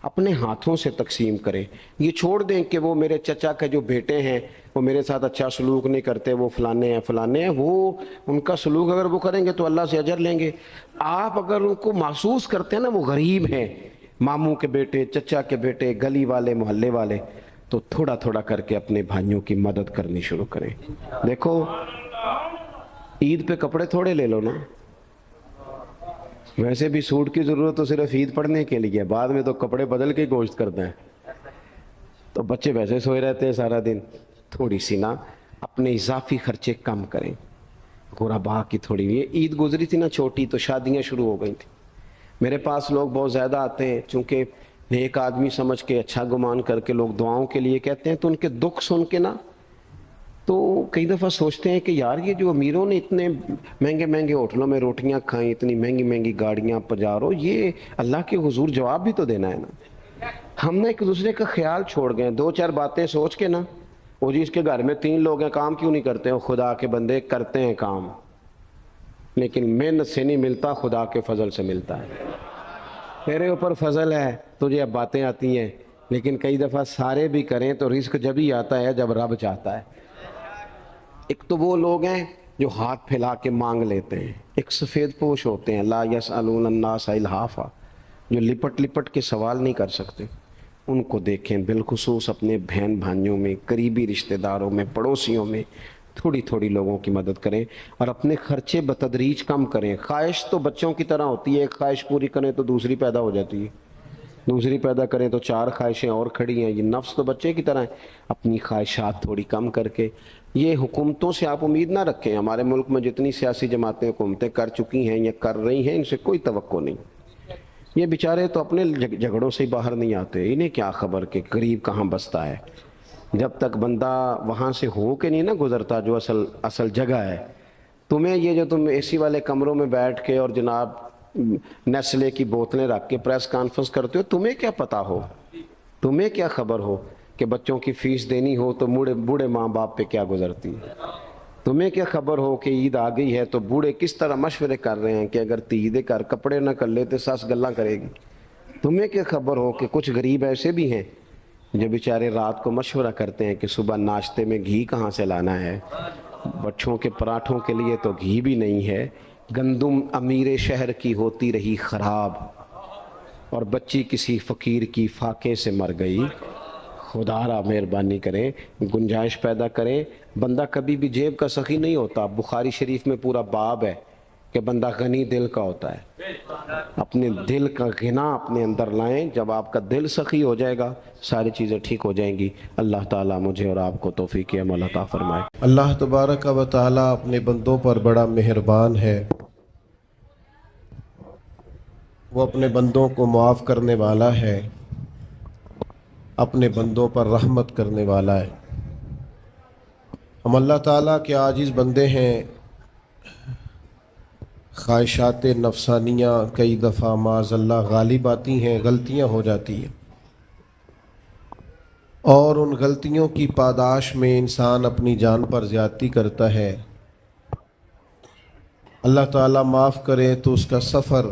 اپنے ہاتھوں سے تقسیم کریں۔ یہ چھوڑ دیں کہ وہ میرے چچا کے جو بیٹے ہیں وہ میرے ساتھ اچھا سلوک نہیں کرتے، وہ فلانے ہیں، وہ ان کا سلوک اگر وہ کریں گے تو اللہ سے اجر لیں گے۔ آپ اگر ان کو محسوس کرتے ہیں نا وہ غریب ہیں، ماموں کے بیٹے، چچا کے بیٹے، گلی والے، محلے والے، تو تھوڑا تھوڑا کر کے اپنے بھائیوں کی مدد کرنی شروع کریں۔ دیکھو عید پہ کپڑے تھوڑے لے لو نا، ویسے بھی سوٹ کی ضرورت تو صرف عید پڑھنے کے لیے، بعد میں تو کپڑے بدل کے گوشت کرتے ہیں، تو بچے ویسے سوئے رہتے ہیں سارا دن۔ تھوڑی سی نا اپنے اضافی خرچے کم کریں. غربا کی تھوڑی یہ عید گزری تھی نا چھوٹی تو شادیاں شروع ہو گئی تھیں. میرے پاس لوگ بہت زیادہ آتے ہیں، چونکہ نیک آدمی سمجھ کے اچھا گمان کر کے لوگ دعاؤں کے لیے کہتے ہیں، تو ان کے دکھ سن کے نا تو کئی دفعہ سوچتے ہیں کہ یار یہ جو امیروں نے اتنے مہنگے مہنگے ہوٹلوں میں روٹیاں کھائیں، اتنی مہنگی مہنگی گاڑیاں پجارو، یہ اللہ کے حضور جواب بھی تو دینا ہے نا. ہم نے ایک دوسرے کا خیال چھوڑ گئے، دو چار باتیں سوچ کے نا، وہ جی اس کے گھر میں 3 لوگ ہیں، کام کیوں نہیں کرتے؟ خدا کے بندے کرتے ہیں کام، لیکن محنت سے نہیں ملتا، خدا کے فضل سے ملتا ہے. تیرے اوپر فضل ہے، تجھے اب باتیں آتی ہیں، لیکن کئی دفعہ سارے بھی کریں تو رزق جب ہی آتا ہے جب رب چاہتا ہے. ایک تو وہ لوگ ہیں جو ہاتھ پھیلا کے مانگ لیتے ہیں، ایک سفید پوش ہوتے ہیں لا یسألون الناس الحافا، جو لپٹ لپٹ کے سوال نہیں کر سکتے. ان کو دیکھیں، بالخصوص اپنے بہن بھائیوں میں، قریبی رشتہ داروں میں، پڑوسیوں میں تھوڑی تھوڑی لوگوں کی مدد کریں اور اپنے خرچے بتدریج کم کریں. خواہش تو بچوں کی طرح ہوتی ہے، ایک خواہش پوری کریں تو دوسری پیدا ہو جاتی ہے، دوسری پیدا کریں تو 4 خواہشیں اور کھڑی ہیں. یہ نفس تو بچے کی طرح ہے. اپنی خواہشات تھوڑی کم کر کے، یہ حکومتوں سے آپ امید نہ رکھیں. ہمارے ملک میں جتنی سیاسی جماعتیں حکومتیں کر چکی ہیں یا کر رہی ہیں، ان سے کوئی توقع نہیں. یہ بیچارے تو اپنے جھگڑوں سے ہی باہر نہیں آتے، انہیں کیا خبر کہ غریب کہاں بستا ہے. جب تک بندہ وہاں سے ہو کے نہیں نا گزرتا جو اصل جگہ ہے. تمہیں یہ جو تم اے سی والے کمروں میں بیٹھ کے اور جناب نیسلے کی بوتلیں رکھ کے پریس کانفرنس کرتے ہو، تمہیں کیا پتا ہو، تمہیں کیا خبر ہو کہ بچوں کی فیس دینی ہو تو بوڑھے ماں باپ پہ کیا گزرتی ہے. تمہیں کیا خبر ہو کہ عید آ گئی ہے تو بوڑھے کس طرح مشورے کر رہے ہیں کہ اگر تیدے کر کپڑے نہ کر لیتے ساس گلاں کرے گی. تمہیں کیا خبر ہو کہ کچھ غریب ایسے بھی ہیں جو بیچارے رات کو مشورہ کرتے ہیں کہ صبح ناشتے میں گھی کہاں سے لانا ہے، بچوں کے پراٹھوں کے لیے تو گھی بھی نہیں ہے، گندم امیر شہر کی ہوتی رہی خراب اور بچی کسی فقیر کی فاقے سے مر گئی. خدا را مہربانی کریں، گنجائش پیدا کریں. بندہ کبھی بھی جیب کا سخی نہیں ہوتا. بخاری شریف میں پورا باب ہے کہ بندہ غنی دل کا ہوتا ہے. اپنے دل کا غنا اپنے اندر لائیں. جب آپ کا دل سخی ہو جائے گا ساری چیزیں ٹھیک ہو جائیں گی. اللہ تعالیٰ مجھے اور آپ کو توفیق عمل عطا فرمائے. اللہ تبارک و تعالیٰ اپنے بندوں پر بڑا مہربان ہے، وہ اپنے بندوں کو معاف کرنے والا ہے، اپنے بندوں پر رحمت کرنے والا ہے. ہم اللہ تعالیٰ کے عاجز بندے ہیں. خواہشات نفسانیہ کئی دفعہ معاذ اللہ غالب آتی ہیں، غلطیاں ہو جاتی ہیں، اور ان غلطیوں کی پاداش میں انسان اپنی جان پر زیادتی کرتا ہے. اللہ تعالیٰ معاف کرے تو اس کا سفر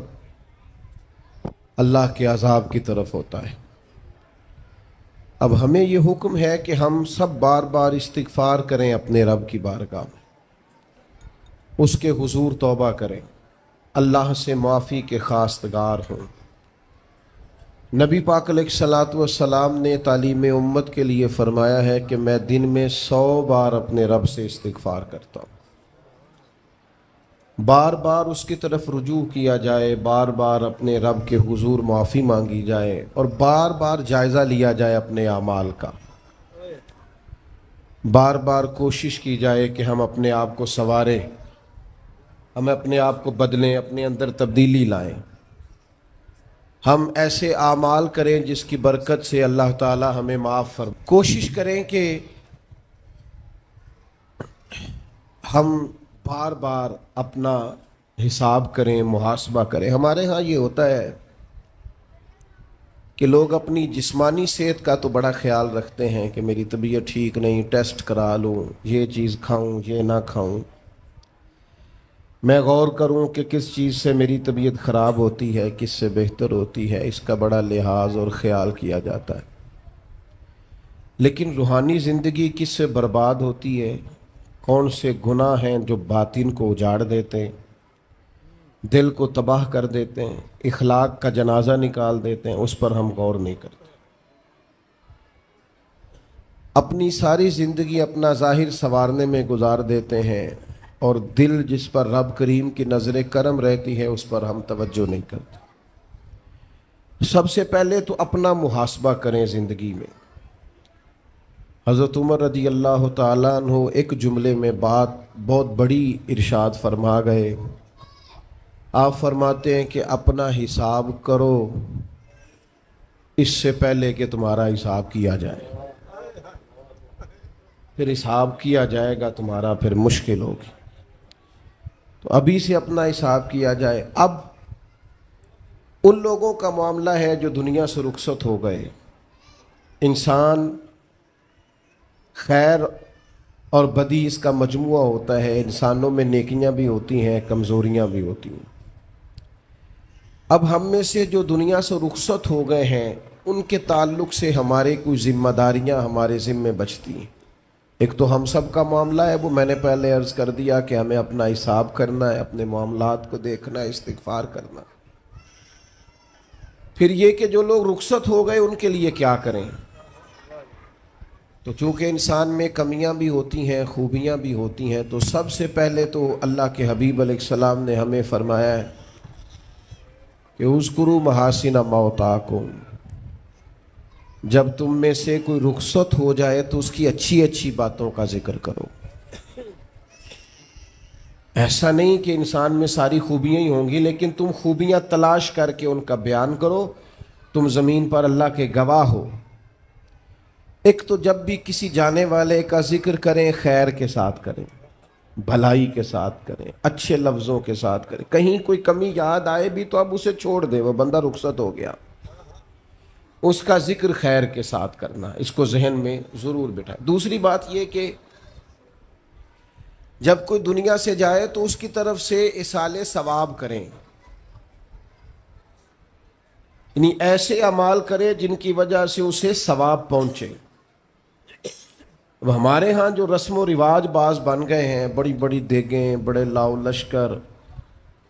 اللہ کے عذاب کی طرف ہوتا ہے. اب ہمیں یہ حکم ہے کہ ہم سب بار بار استغفار کریں، اپنے رب کی بارگاہ میں اس کے حضور توبہ کریں، اللہ سے معافی کے خواستگار ہوں. نبی پاک علیہ الصلوۃ والسلام نے تعلیم امت کے لیے فرمایا ہے کہ میں دن میں 100 بار اپنے رب سے استغفار کرتا ہوں. بار بار اس کی طرف رجوع کیا جائے، بار بار اپنے رب کے حضور معافی مانگی جائے، اور بار بار جائزہ لیا جائے اپنے اعمال کا. بار بار کوشش کی جائے کہ ہم اپنے آپ کو سنواریں، ہم اپنے آپ کو بدلیں، اپنے اندر تبدیلی لائیں. ہم ایسے اعمال کریں جس کی برکت سے اللہ تعالی ہمیں معاف فرمائے. کوشش کریں کہ ہم بار بار اپنا حساب کریں، محاسبہ کریں. ہمارے ہاں یہ ہوتا ہے کہ لوگ اپنی جسمانی صحت کا تو بڑا خیال رکھتے ہیں کہ میری طبیعت ٹھیک نہیں، ٹیسٹ کرا لوں، یہ چیز کھاؤں، یہ نہ کھاؤں، میں غور کروں کہ کس چیز سے میری طبیعت خراب ہوتی ہے، کس سے بہتر ہوتی ہے. اس کا بڑا لحاظ اور خیال کیا جاتا ہے. لیکن روحانی زندگی کس سے برباد ہوتی ہے، کون سے گناہ ہیں جو باطن کو اجاڑ دیتے ہیں، دل کو تباہ کر دیتے ہیں، اخلاق کا جنازہ نکال دیتے ہیں، اس پر ہم غور نہیں کرتے. اپنی ساری زندگی اپنا ظاہر سنوارنے میں گزار دیتے ہیں، اور دل جس پر رب کریم کی نظر کرم رہتی ہے اس پر ہم توجہ نہیں کرتے. سب سے پہلے تو اپنا محاسبہ کریں زندگی میں. حضرت عمر رضی اللہ تعالیٰ عنہ ایک جملے میں بات بہت بڑی ارشاد فرما گئے. آپ فرماتے ہیں کہ اپنا حساب کرو اس سے پہلے کہ تمہارا حساب کیا جائے. پھر حساب کیا جائے گا تمہارا پھر مشکل ہوگی. تو ابھی سے اپنا حساب کیا جائے. اب ان لوگوں کا معاملہ ہے جو دنیا سے رخصت ہو گئے. انسان خیر اور بدی اس کا مجموعہ ہوتا ہے. انسانوں میں نیکیاں بھی ہوتی ہیں, کمزوریاں بھی ہوتی ہیں. اب ہم میں سے جو دنیا سے رخصت ہو گئے ہیں ان کے تعلق سے ہمارے کچھ ذمہ داریاں ہمارے ذمے بچتی ہیں. ایک تو ہم سب کا معاملہ ہے, وہ میں نے پہلے عرض کر دیا کہ ہمیں اپنا حساب کرنا ہے, اپنے معاملات کو دیکھنا ہے, استغفار کرنا. پھر یہ کہ جو لوگ رخصت ہو گئے ان کے لیے کیا کریں. تو چونکہ انسان میں کمیاں بھی ہوتی ہیں, خوبیاں بھی ہوتی ہیں, تو سب سے پہلے تو اللہ کے حبیب علیہ السلام نے ہمیں فرمایا ہے کہ اذکروا محاسن موتاکم, جب تم میں سے کوئی رخصت ہو جائے تو اس کی اچھی اچھی باتوں کا ذکر کرو. ایسا نہیں کہ انسان میں ساری خوبیاں ہی ہوں گی, لیکن تم خوبیاں تلاش کر کے ان کا بیان کرو. تم زمین پر اللہ کے گواہ ہو. ایک تو جب بھی کسی جانے والے کا ذکر کریں خیر کے ساتھ کریں, بھلائی کے ساتھ کریں, اچھے لفظوں کے ساتھ کریں. کہیں کوئی کمی یاد آئے بھی تو اب اسے چھوڑ دے, وہ بندہ رخصت ہو گیا. اس کا ذکر خیر کے ساتھ کرنا, اس کو ذہن میں ضرور بٹھائیں. دوسری بات یہ کہ جب کوئی دنیا سے جائے تو اس کی طرف سے ایصال ثواب کریں, یعنی ایسے اعمال کرے جن کی وجہ سے اسے ثواب پہنچے. اب ہمارے ہاں جو رسم و رواج بعض بن گئے ہیں, بڑی بڑی دیگیں, بڑے لاؤ لشکر,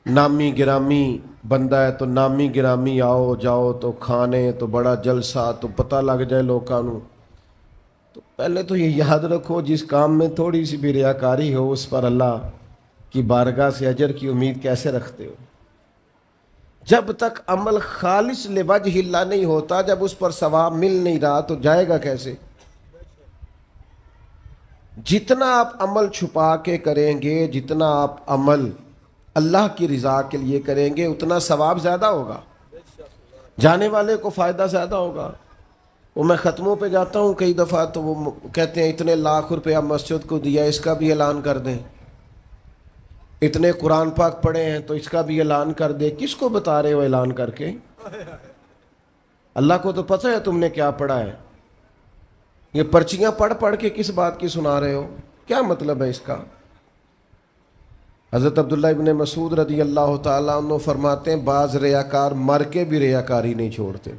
نامی گرامی بندہ ہے تو نامی گرامی آؤ جاؤ تو کھانے تو بڑا جلسہ تو پتہ لگ جائے لوگوں کو. تو پہلے تو یہ یاد رکھو جس کام میں تھوڑی سی بھی ریاکاری ہو اس پر اللہ کی بارگاہ سے اجر کی امید کیسے رکھتے ہو. جب تک عمل خالص لوجہ اللہ نہیں ہوتا, جب اس پر ثواب مل نہیں رہا تو جائے گا کیسے. جتنا آپ عمل چھپا کے کریں گے, جتنا آپ عمل اللہ کی رضا کے لیے کریں گے, اتنا ثواب زیادہ ہوگا, جانے والے کو فائدہ زیادہ ہوگا. وہ میں ختموں پہ جاتا ہوں کئی دفعہ تو وہ کہتے ہیں اتنے لاکھ روپیہ مسجد کو دیا, اس کا بھی اعلان کر دیں. اتنے قرآن پاک پڑھے ہیں تو اس کا بھی اعلان کر دے. کس کو بتا رہے ہو اعلان کر کے؟ اللہ کو تو پتہ ہے تم نے کیا پڑھا ہے. یہ پرچیاں پڑھ پڑھ کے کس بات کی سنا رہے ہو, کیا مطلب ہے اس کا. حضرت عبداللہ ابن مسعود رضی اللہ تعالیٰ عنہ فرماتے ہیں بعض ریاکار مر کے بھی ریاکاری نہیں چھوڑتے.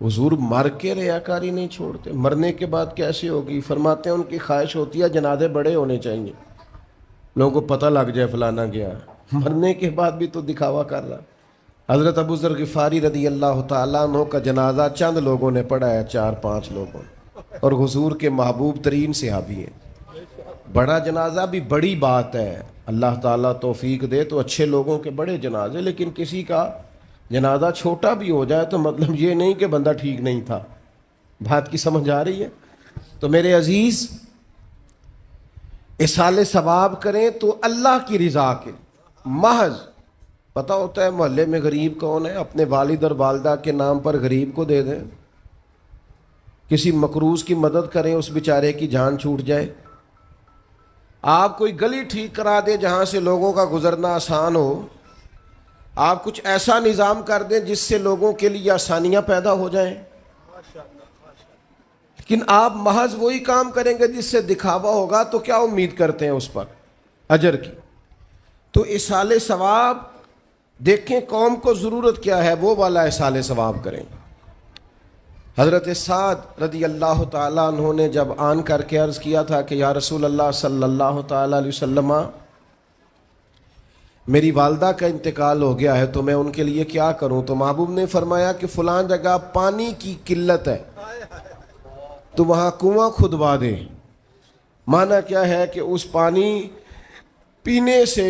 حضور مر کے ریاکاری نہیں چھوڑتے, مرنے کے بعد کیسے ہوگی؟ فرماتے ہیں ان کی خواہش ہوتی ہے جنازے بڑے ہونے چاہیے, لوگوں کو پتہ لگ جائے فلانا گیا. مرنے کے بعد بھی تو دکھاوا کر رہا. حضرت ابو ذر غفاری رضی اللہ تعالیٰ عنہ کا جنازہ چند لوگوں نے پڑھا ہے, 4-5 لوگوں, اور حضور کے محبوب ترین صحابی ہیں. بڑا جنازہ بھی بڑی بات ہے, اللہ تعالیٰ توفیق دے تو اچھے لوگوں کے بڑے جنازے, لیکن کسی کا جنازہ چھوٹا بھی ہو جائے تو مطلب یہ نہیں کہ بندہ ٹھیک نہیں تھا. بات کی سمجھ آ رہی ہے؟ تو میرے عزیز, ایصال ثواب کریں تو اللہ کی رضا کے محض. پتہ ہوتا ہے محلے میں غریب کون ہے, اپنے والد اور والدہ کے نام پر غریب کو دے دیں. کسی مقروض کی مدد کریں, اس بیچارے کی جان چھوٹ جائے. آپ کوئی گلی ٹھیک کرا دیں جہاں سے لوگوں کا گزرنا آسان ہو. آپ کچھ ایسا نظام کر دیں جس سے لوگوں کے لیے آسانیاں پیدا ہو جائیں. لیکن آپ محض وہی کام کریں گے جس سے دکھاوا ہوگا تو کیا امید کرتے ہیں اس پر اجر کی. تو ایصال ثواب دیکھیں قوم کو ضرورت کیا ہے, وہ والا ایصال ثواب کریں. حضرت سعد رضی اللہ تعالیٰ عنہ نے جب آن کر کے عرض کیا تھا کہ یا رسول اللہ صلی اللہ تعالیٰ علیہ وسلم, میری والدہ کا انتقال ہو گیا ہے تو میں ان کے لیے کیا کروں. تو محبوب نے فرمایا کہ فلاں جگہ پانی کی قلت ہے تو وہاں کنواں کھدوا دے. معنی کیا ہے کہ اس پانی پینے سے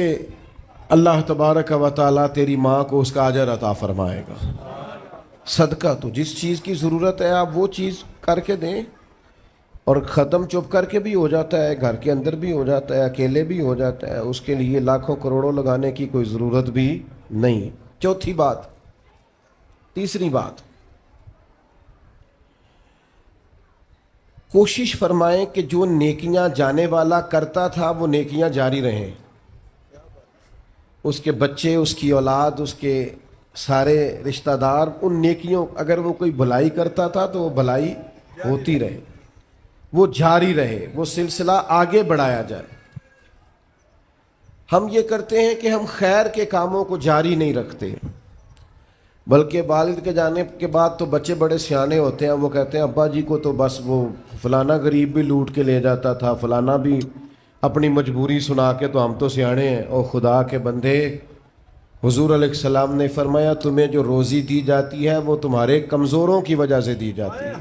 اللہ تبارک و تعالیٰ تیری ماں کو اس کا اجر عطا فرمائے گا. صدقہ تو جس چیز کی ضرورت ہے آپ وہ چیز کر کے دیں. اور ختم چپ کر کے بھی ہو جاتا ہے, گھر کے اندر بھی ہو جاتا ہے, اکیلے بھی ہو جاتا ہے, اس کے لیے لاکھوں کروڑوں لگانے کی کوئی ضرورت بھی نہیں. چوتھی بات, تیسری بات, کوشش فرمائیں کہ جو نیکیاں جانے والا کرتا تھا وہ نیکیاں جاری رہیں. اس کے بچے, اس کی اولاد, اس کے سارے رشتہ دار ان نیکیوں, اگر وہ کوئی بھلائی کرتا تھا تو وہ بھلائی ہوتی رہے, وہ جاری رہے, وہ سلسلہ آگے بڑھایا جائے. ہم یہ کرتے ہیں کہ ہم خیر کے کاموں کو جاری نہیں رکھتے, بلکہ والد کے جانے کے بعد تو بچے بڑے سیانے ہوتے ہیں, وہ کہتے ہیں ابا جی کو تو بس وہ فلانا غریب بھی لوٹ کے لے جاتا تھا, فلانا بھی اپنی مجبوری سنا کے, تو ہم تو سیانے ہیں. او خدا کے بندے, حضور علیہ السلام نے فرمایا تمہیں جو روزی دی جاتی ہے وہ تمہارے کمزوروں کی وجہ سے دی جاتی ہے.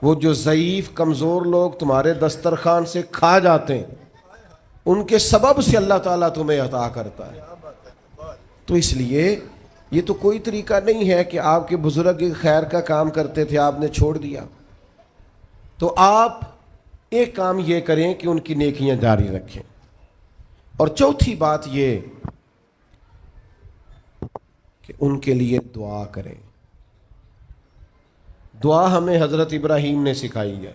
وہ جو ضعیف کمزور لوگ تمہارے دسترخوان سے کھا جاتے ہیں ان کے سبب سے اللہ تعالیٰ تمہیں عطا کرتا ہے. تو اس لیے یہ تو کوئی طریقہ نہیں ہے کہ آپ کے بزرگ خیر کا کام کرتے تھے, آپ نے چھوڑ دیا. تو آپ ایک کام یہ کریں کہ ان کی نیکیاں جاری رکھیں. اور چوتھی بات یہ کہ ان کے لیے دعا کریں. دعا ہمیں حضرت ابراہیم نے سکھائی ہے,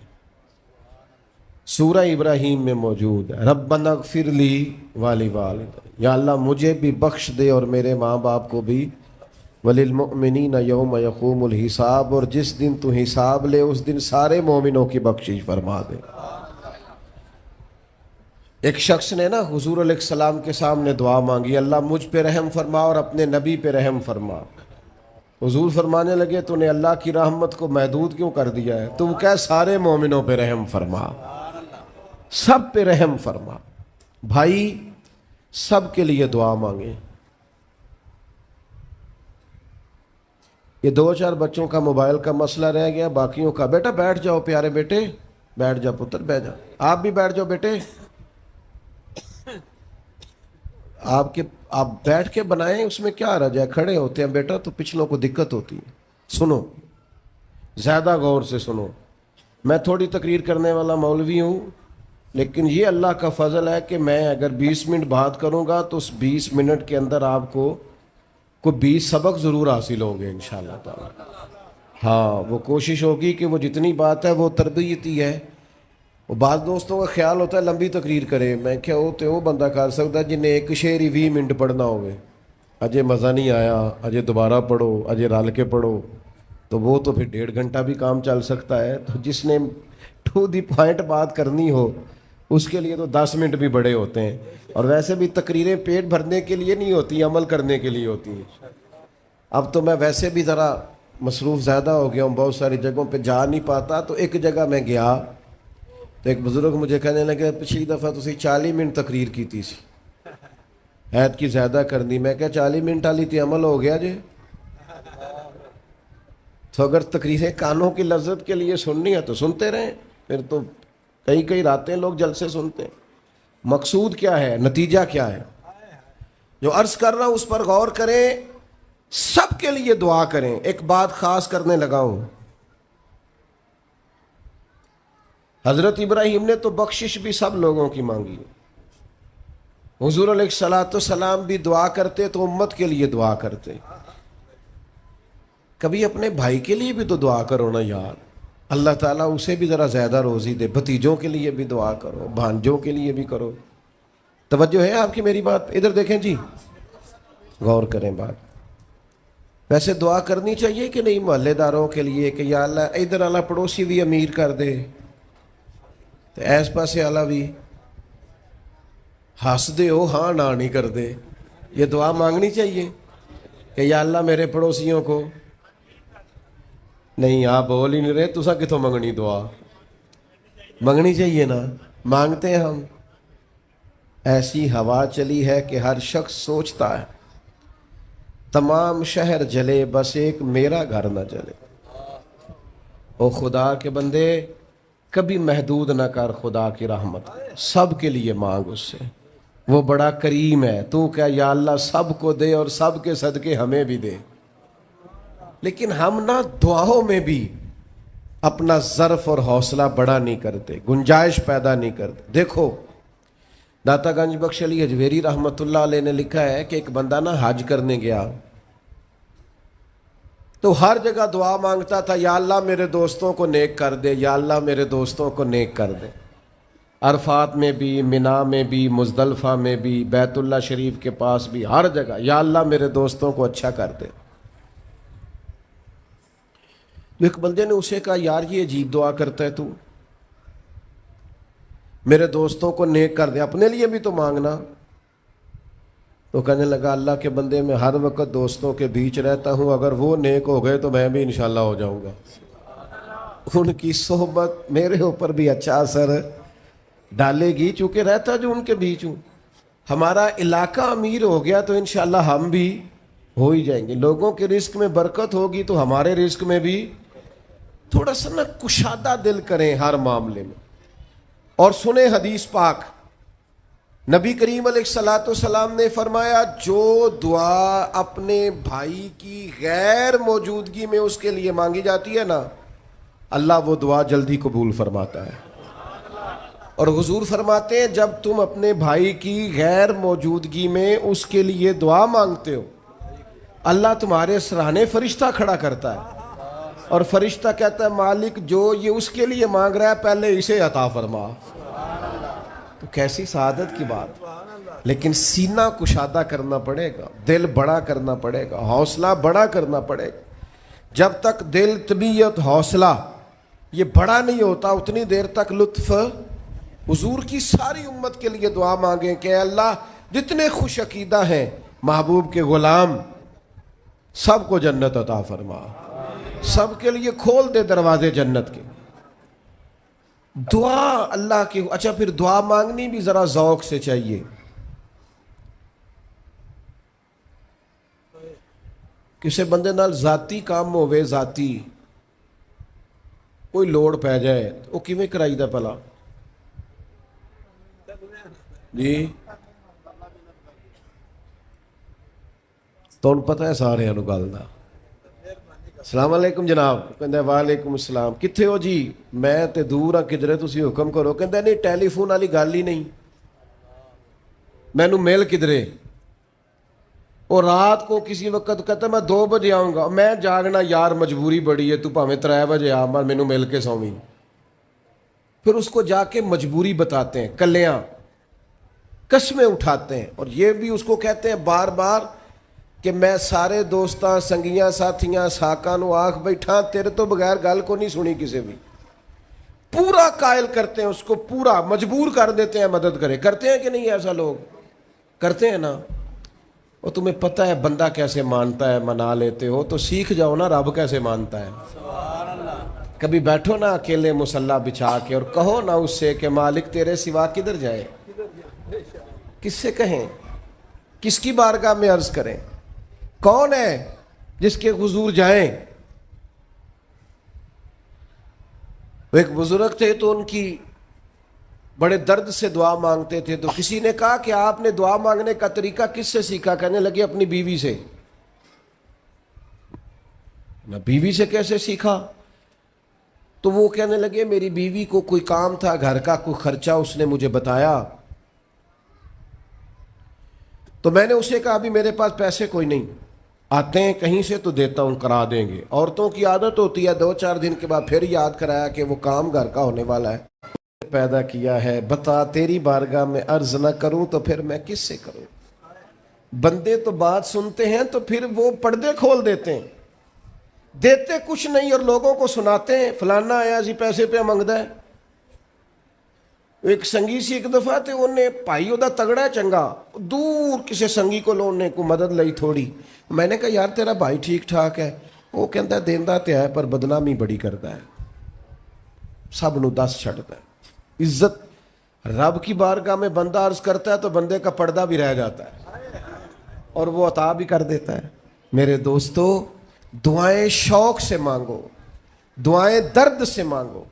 سورہ ابراہیم میں موجود ہے. ربنا اغفر لی ولوالدی, یا اللہ مجھے بھی بخش دے اور میرے ماں باپ کو بھی. وللمؤمنین یوم یقوم الحساب, اور جس دن تو حساب لے اس دن سارے مومنوں کی بخشش فرما دے. ایک شخص نے نا حضور علیہ السلام کے سامنے دعا مانگی, اللہ مجھ پہ رحم فرما اور اپنے نبی پہ رحم فرما. حضور فرمانے لگے تو نے اللہ کی رحمت کو محدود کیوں کر دیا ہے, تم کہہ سارے مومنوں پہ رحم فرما, سب پہ رحم فرما. بھائی سب کے لیے دعا مانگیں. یہ 2-4 بچوں کا موبائل کا مسئلہ رہ گیا, باقیوں کا بیٹا بیٹھ جاؤ, پیارے بیٹے بیٹھ جاؤ, پتر بیٹھ جاؤ, آپ بھی بیٹھ جاؤ بیٹے. آپ بیٹھ کے بنائیں, اس میں کیا رہ جائے, کھڑے ہوتے ہیں بیٹا تو پچھلوں کو دقت ہوتی ہے. سنو, زیادہ غور سے سنو. میں تھوڑی تقریر کرنے والا مولوی ہوں, لیکن یہ اللہ کا فضل ہے کہ میں اگر 20 منٹ بات کروں گا تو اس 20 منٹ کے اندر آپ کو 20 سبق ضرور حاصل ہوں گے انشاءاللہ تعالی. ہاں, وہ کوشش ہوگی کہ وہ جتنی بات ہے وہ تربیتی ہے. وہ بعض دوستوں کا خیال ہوتا ہے لمبی تقریر کرے, میں کیا ہوتے وہ بندہ کر سکتا جنہیں ایک شعر ہی 20 منٹ پڑھنا ہوگے, اجے مزہ نہیں آیا, اجے دوبارہ پڑھو, اجے رل کے پڑھو, تو وہ تو پھر 1.5 گھنٹہ بھی کام چل سکتا ہے. تو جس نے ٹو دی پوائنٹ بات کرنی ہو اس کے لیے تو 10 منٹ بھی بڑے ہوتے ہیں. اور ویسے بھی تقریریں پیٹ بھرنے کے لیے نہیں ہوتی, عمل کرنے کے لیے ہوتی ہیں. اب تو میں ویسے بھی ذرا مصروف زیادہ ہو گیا ہوں, بہت ساری جگہوں پہ جا نہیں پاتا. تو ایک جگہ میں گیا تو ایک بزرگ مجھے کہنے لگے پچھلی دفعہ تسی 40 منٹ تقریر کی تھی سی, عید کی زیادہ کرنی. میں کہا 40 منٹ والی تی عمل ہو گیا جی. تو اگر تقریریں کانوں کی لذت کے لیے سننی ہے تو سنتے رہیں, پھر تو کئی راتیں لوگ جلسے سنتے ہیں. مقصود کیا ہے, نتیجہ کیا ہے, جو عرض کر رہا ہوں اس پر غور کریں. سب کے لیے دعا کریں. ایک بات خاص کرنے لگا ہوں, حضرت ابراہیم نے تو بخشش بھی سب لوگوں کی مانگی. حضور علیہ الصلوۃ والسلام بھی دعا کرتے تو امت کے لیے دعا کرتے. کبھی اپنے بھائی کے لیے بھی تو دعا کرو نا یار, اللہ تعالیٰ اسے بھی ذرا زیادہ روزی دے. بھتیجوں کے لیے بھی دعا کرو, بھانجوں کے لیے بھی کرو. توجہ ہے آپ کی میری بات, ادھر دیکھیں جی, غور کریں بات. ویسے دعا کرنی چاہیے کہ نہیں محلے داروں کے لیے کہ یا اللہ ادھر والا پڑوسی بھی امیر کر دے, تو ایس پاسے والا بھی ہنس دے ہو ہاں نہ نہیں کر دے. یہ دعا مانگنی چاہیے کہ یا اللہ میرے پڑوسیوں کو. نہیں آپ بول ہی نہیں رہے, تسا کتوں منگنی دعا, منگنی چاہیے نا. مانگتے ہیں ہم. ایسی ہوا چلی ہے کہ ہر شخص سوچتا ہے تمام شہر جلے بس ایک میرا گھر نہ جلے. او خدا کے بندے کبھی محدود نہ کر خدا کی رحمت, سب کے لیے مانگ اس سے, وہ بڑا کریم ہے. تو کیا یا اللہ سب کو دے اور سب کے صدقے ہمیں بھی دے. لیکن ہم نہ دعاؤں میں بھی اپنا ظرف اور حوصلہ بڑا نہیں کرتے، گنجائش پیدا نہیں کرتے۔ دیکھو داتا گنج بخش علی اجویری رحمۃ اللہ علیہ نے لکھا ہے کہ ایک بندہ نا حج کرنے گیا تو ہر جگہ دعا مانگتا تھا، یا اللہ میرے دوستوں کو نیک کر دے، یا اللہ میرے دوستوں کو نیک کر دے۔ عرفات میں بھی، منا میں بھی، مزدلفہ میں بھی، بیت اللہ شریف کے پاس بھی، ہر جگہ یا اللہ میرے دوستوں کو اچھا کر دے۔ ایک بندے نے اسے کہا، یار یہ عجیب دعا کرتا ہے تو، میرے دوستوں کو نیک کر دے، اپنے لیے بھی تو مانگنا۔ تو کہنے لگا، اللہ کے بندے میں ہر وقت دوستوں کے بیچ رہتا ہوں، اگر وہ نیک ہو گئے تو میں بھی انشاءاللہ ہو جاؤں گا۔ ان کی صحبت میرے اوپر بھی اچھا اثر ڈالے گی، چونکہ رہتا جو ان کے بیچ ہوں۔ ہمارا علاقہ امیر ہو گیا تو انشاءاللہ ہم بھی ہو ہی جائیں گے۔ لوگوں کے رزق میں برکت ہوگی تو ہمارے رزق میں بھی تھوڑا سا نا کشادہ دل کریں ہر معاملے میں۔ اور سنیں حدیث پاک، نبی کریم علیہ الصلوۃ والسلام نے فرمایا، جو دعا اپنے بھائی کی غیر موجودگی میں اس کے لیے مانگی جاتی ہے نا، اللہ وہ دعا جلدی قبول فرماتا ہے۔ اور حضور فرماتے ہیں، جب تم اپنے بھائی کی غیر موجودگی میں اس کے لیے دعا مانگتے ہو، اللہ تمہارے سرانے فرشتہ کھڑا کرتا ہے، اور فرشتہ کہتا ہے، مالک جو یہ اس کے لیے مانگ رہا ہے پہلے اسے عطا فرما۔ تو کیسی سعادت کی بات۔ لیکن سینہ کشادہ کرنا پڑے گا، دل بڑا کرنا پڑے گا، حوصلہ بڑا کرنا پڑے گا۔ جب تک دل، طبیعت، حوصلہ یہ بڑا نہیں ہوتا اتنی دیر تک لطف۔ حضور کی ساری امت کے لیے دعا مانگیں کہ اے اللہ جتنے خوش عقیدہ ہیں محبوب کے غلام، سب کو جنت عطا فرما، سب کے لیے کھول دے دروازے جنت کے۔ دعا اللہ کی۔ اچھا پھر دعا مانگنی بھی ذرا ذوق سے چاہیے۔ کسی بندے نال ذاتی کام ہوئے، ذاتی کوئی لوڑ پہ جائے وہ کیویں کرائی دا پلا؟ جی تو پتہ ہے سارے گل دا۔ السلام علیکم جناب، کہندا وعلیکم السلام، کتھے ہو جی؟ میں تے دور ہاں، کدھرے تسی حکم کرو۔ کہندا نہیں ٹیلی فون والی گل ہی نہیں، مینوں مل کدھرے؟ اور رات کو کسی وقت کہتا میں 2 بجے آؤں گا، میں جاگنا یار مجبوری بڑی ہے، تو پاویں 3 بجے آ، مینوں مل کے سویں۔ پھر اس کو جا کے مجبوری بتاتے ہیں، کلیاں قسمیں اٹھاتے ہیں، اور یہ بھی اس کو کہتے ہیں بار بار کہ میں سارے دوستاں، سنگیاں، ساتھیاں، ساکاں نو آکھ بیٹھا، تیرے تو بغیر گل کو نہیں سنی کسی بھی۔ پورا قائل کرتے ہیں اس کو، پورا مجبور کر دیتے ہیں مدد کرے۔ کرتے ہیں کہ نہیں ایسا؟ لوگ کرتے ہیں نا۔ اور تمہیں پتہ ہے بندہ کیسے مانتا ہے، منا لیتے ہو تو سیکھ جاؤ نا رب کیسے مانتا ہے۔ کبھی بیٹھو نا اکیلے مصلی بچھا کے اور کہو نا اس سے کہ مالک تیرے سوا کدھر جائے؟ کس سے کہیں؟ کس کی بارگاہ میں عرض کریں؟ کون ہے جس کے حضور جائیں؟ ایک بزرگ تھے تو ان کی بڑے درد سے دعا مانگتے تھے، تو کسی نے کہا کہ آپ نے دعا مانگنے کا طریقہ کس سے سیکھا؟ کہنے لگے اپنی بیوی سے۔ نہ بیوی سے کیسے سیکھا؟ تو وہ کہنے لگے میری بیوی کو کوئی کام تھا گھر کا، کوئی خرچہ اس نے مجھے بتایا، تو میں نے اسے کہا ابھی میرے پاس پیسے کوئی نہیں، آتے ہیں کہیں سے تو دیتا ہوں، کرا دیں گے۔ عورتوں کی عادت ہوتی ہے 2-4 دن کے بعد پھر یاد کرایا کہ وہ کام گھر کا ہونے والا ہے، پیدا کیا ہے، بتا تیری بارگاہ میں عرض نہ کروں تو پھر میں کس سے کروں؟ بندے تو بات سنتے ہیں تو پھر وہ پردے کھول دیتے ہیں، دیتے کچھ نہیں اور لوگوں کو سناتے ہیں فلانا آیا جی پیسے پہ منگدا ہے۔ ایک سنگی سی ایک دفعہ تے انہیں بھائی دا تگڑا ہے چنگا، دور کسی سنگی کو لونے کو مدد لئی تھوڑی، میں نے کہا یار تیرا بھائی ٹھیک ٹھاک ہے؟ وہ کہتا ہے دیندا تے ہے پر بدنامی بڑی کرتا ہے، سب نو دس چھڑتا ہے۔ عزت رب کی بارگاہ میں بندہ عرض کرتا ہے تو بندے کا پردہ بھی رہ جاتا ہے اور وہ عطا بھی کر دیتا ہے۔ میرے دوستو دعائیں شوق سے مانگو، دعائیں درد سے مانگو۔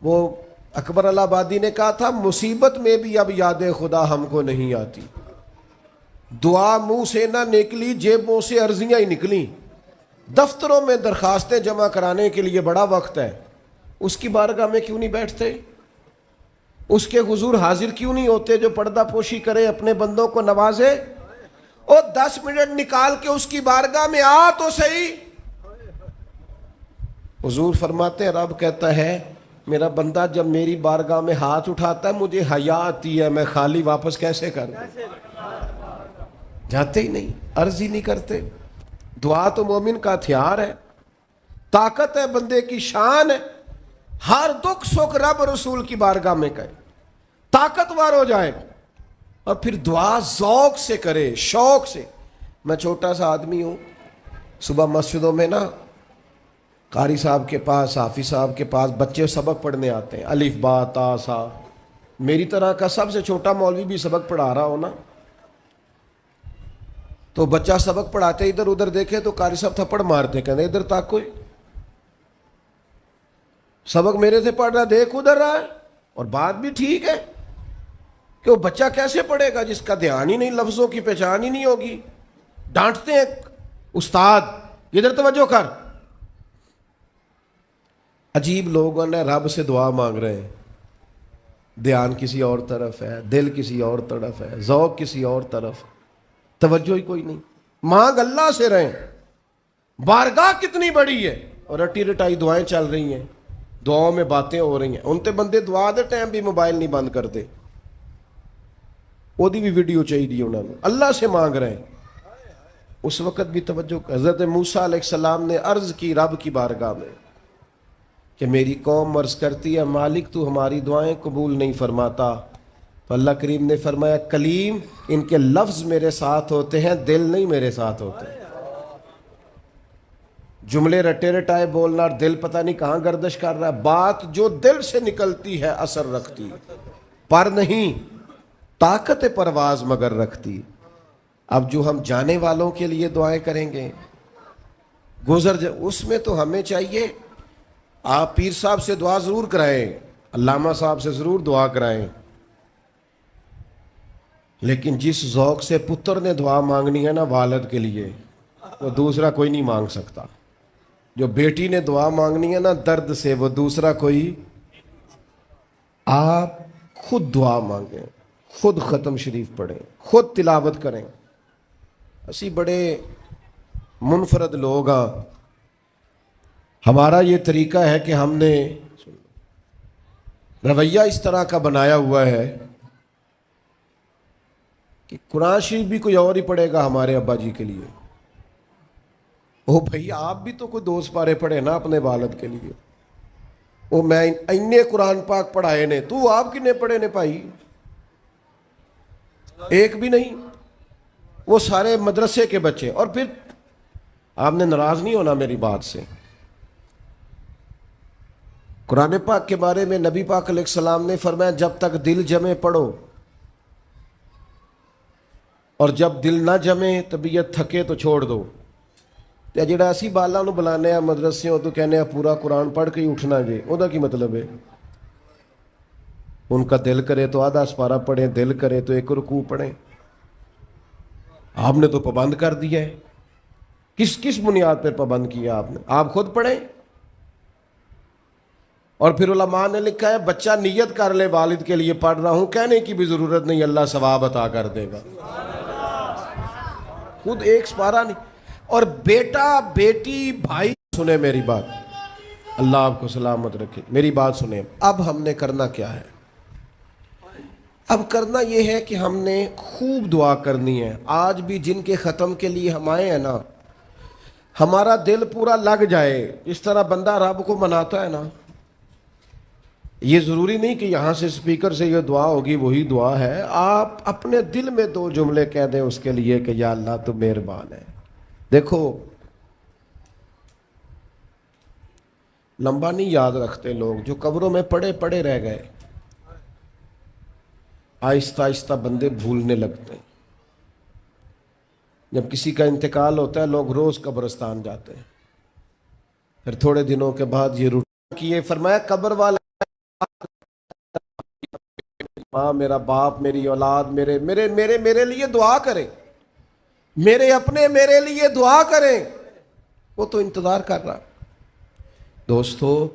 وہ اکبر الہآبادی نے کہا تھا مصیبت میں بھی اب یاد خدا ہم کو نہیں آتی، دعا منہ سے نہ نکلی جیبوں سے عرضیاں ہی نکلیں، دفتروں میں درخواستیں جمع کرانے کے لیے بڑا وقت ہے، اس کی بارگاہ میں کیوں نہیں بیٹھتے؟ اس کے حضور حاضر کیوں نہیں ہوتے جو پردہ پوشی کرے، اپنے بندوں کو نوازے؟ اور 10 منٹ نکال کے اس کی بارگاہ میں آ تو صحیح۔ حضور فرماتے ہیں رب کہتا ہے میرا بندہ جب میری بارگاہ میں ہاتھ اٹھاتا ہے مجھے حیا آتی ہے، میں خالی واپس کیسے کر دوں؟ جاتے ہی نہیں، عرض ہی نہیں کرتے۔ دعا تو مومن کا ہتھیار ہے، طاقت ہے بندے کی، شان ہے۔ ہر دکھ سکھ رب رسول کی بارگاہ میں کہے، طاقتور ہو جائے، اور پھر دعا ذوق سے کرے، شوق سے۔ میں چھوٹا سا آدمی ہوں، صبح مسجدوں میں نا قاری صاحب کے پاس، حافظ صاحب کے پاس بچے سبق پڑھنے آتے ہیں، الف با تا سا۔ میری طرح کا سب سے چھوٹا مولوی بھی سبق پڑھا رہا ہو نا، تو بچہ سبق پڑھاتے ادھر ادھر دیکھے تو قاری صاحب تھپڑ مارتے، کہتے ادھر تک کوئی سبق میرے سے پڑھ رہا، دیکھ ادھر رہا ہے۔ اور بات بھی ٹھیک ہے کہ وہ بچہ کیسے پڑھے گا جس کا دھیان ہی نہیں، لفظوں کی پہچان ہی نہیں ہوگی۔ ڈانٹتے ہیں استاد ادھر توجہ کر۔ عجیب لوگوں نے رب سے دعا مانگ رہے ہیں، دھیان کسی اور طرف ہے، دل کسی اور طرف ہے، ذوق کسی اور طرف، توجہ ہی کوئی نہیں۔ مانگ اللہ سے رہیں، بارگاہ کتنی بڑی ہے، اور رٹی رٹائی دعائیں چل رہی ہیں، دعاؤں میں باتیں ہو رہی ہیں۔ ان تے بندے دعا دے ٹائم بھی موبائل نہیں بند کرتے، وہ بھی ویڈیو چاہیے انہوں نے۔ اللہ سے مانگ رہے ہیں، اس وقت بھی توجہ۔ حضرت موسیٰ علیہ السلام نے عرض کی رب کی بارگاہ میں کہ میری قوم عرض کرتی ہے مالک تو ہماری دعائیں قبول نہیں فرماتا، تو اللہ کریم نے فرمایا کلیم ان کے لفظ میرے ساتھ ہوتے ہیں، دل نہیں میرے ساتھ ہوتے۔ جملے رٹے رٹائے بولنا اور دل پتہ نہیں کہاں گردش کر رہا ہے۔ بات جو دل سے نکلتی ہے اثر رکھتی، پر نہیں طاقت پرواز مگر رکھتی۔ اب جو ہم جانے والوں کے لیے دعائیں کریں گے، اس میں تو ہمیں چاہیے آپ پیر صاحب سے دعا ضرور کرائیں، علامہ صاحب سے ضرور دعا کرائیں، لیکن جس ذوق سے پتر نے دعا مانگنی ہے نا والد کے لیے، وہ دوسرا کوئی نہیں مانگ سکتا۔ جو بیٹی نے دعا مانگنی ہے نا درد سے، وہ دوسرا کوئی۔ آپ خود دعا مانگیں، خود ختم شریف پڑھیں، خود تلاوت کریں۔ اسی بڑے منفرد لوگ ہاں، ہمارا یہ طریقہ ہے کہ ہم نے رویہ اس طرح کا بنایا ہوا ہے کہ قرآن شریف بھی کوئی اور ہی پڑھے گا ہمارے ابا جی کے لیے۔ او بھائی آپ بھی تو کوئی 2 سپارے پڑھے نا اپنے والد کے لیے۔ او میں اینے قرآن پاک پڑھائے نے، تو آپ کنے پڑھے نے بھائی؟ ایک بھی نہیں، وہ سارے مدرسے کے بچے۔ اور پھر آپ نے ناراض نہیں ہونا میری بات سے، قرآن پاک کے بارے میں نبی پاک علیہ السلام نے فرمایا جب تک دل جمے پڑھو، اور جب دل نہ جمے طبیعت تھکے تو چھوڑ دو۔ تے جڑا اسی بالاں نو بلانے ہیں مدرسیوں تو کہنے ہیں پورا قرآن پڑھ کے ہی اٹھنا جے، او دا کی مطلب ہے؟ ان کا دل کرے تو آدھا سپارہ پڑھیں، دل کرے تو 1 رکوع پڑھیں۔ آپ نے تو پابند کر دیا ہے۔ کس بنیاد پر پابند کیا آپ نے؟ آپ خود پڑھیں۔ اور پھر علماء نے لکھا ہے بچہ نیت کر لے والد کے لیے پڑھ رہا ہوں، کہنے کی بھی ضرورت نہیں، اللہ ثواب عطا کر دے گا۔ خود ایک سپارہ نہیں۔ اور بیٹا بیٹی بھائی سنیں میری بات، اللہ آپ کو سلامت رکھے، میری بات سنیں۔ اب ہم نے کرنا کیا ہے؟ اب کرنا یہ ہے کہ ہم نے خوب دعا کرنی ہے۔ آج بھی جن کے ختم کے لیے ہم آئے ہیں نا، ہمارا دل پورا لگ جائے، اس طرح بندہ رب کو مناتا ہے نا۔ یہ ضروری نہیں کہ یہاں سے سپیکر سے یہ دعا ہوگی وہی دعا ہے، آپ اپنے دل میں 2 جملے کہہ دیں اس کے لیے کہ یا اللہ تو مہربان ہے۔ دیکھو لمبا نہیں یاد رکھتے لوگ، جو قبروں میں پڑے رہ گئے، آہستہ آہستہ بندے بھولنے لگتے ہیں۔ جب کسی کا انتقال ہوتا ہے لوگ روز قبرستان جاتے ہیں، پھر تھوڑے دنوں کے بعد یہ روٹین کیے، فرمایا قبر والا ماں، میرا باپ، میری اولاد میرے لیے دعا کرے، میرے اپنے میرے لیے دعا کریں، وہ تو انتظار کر رہا۔ دوستو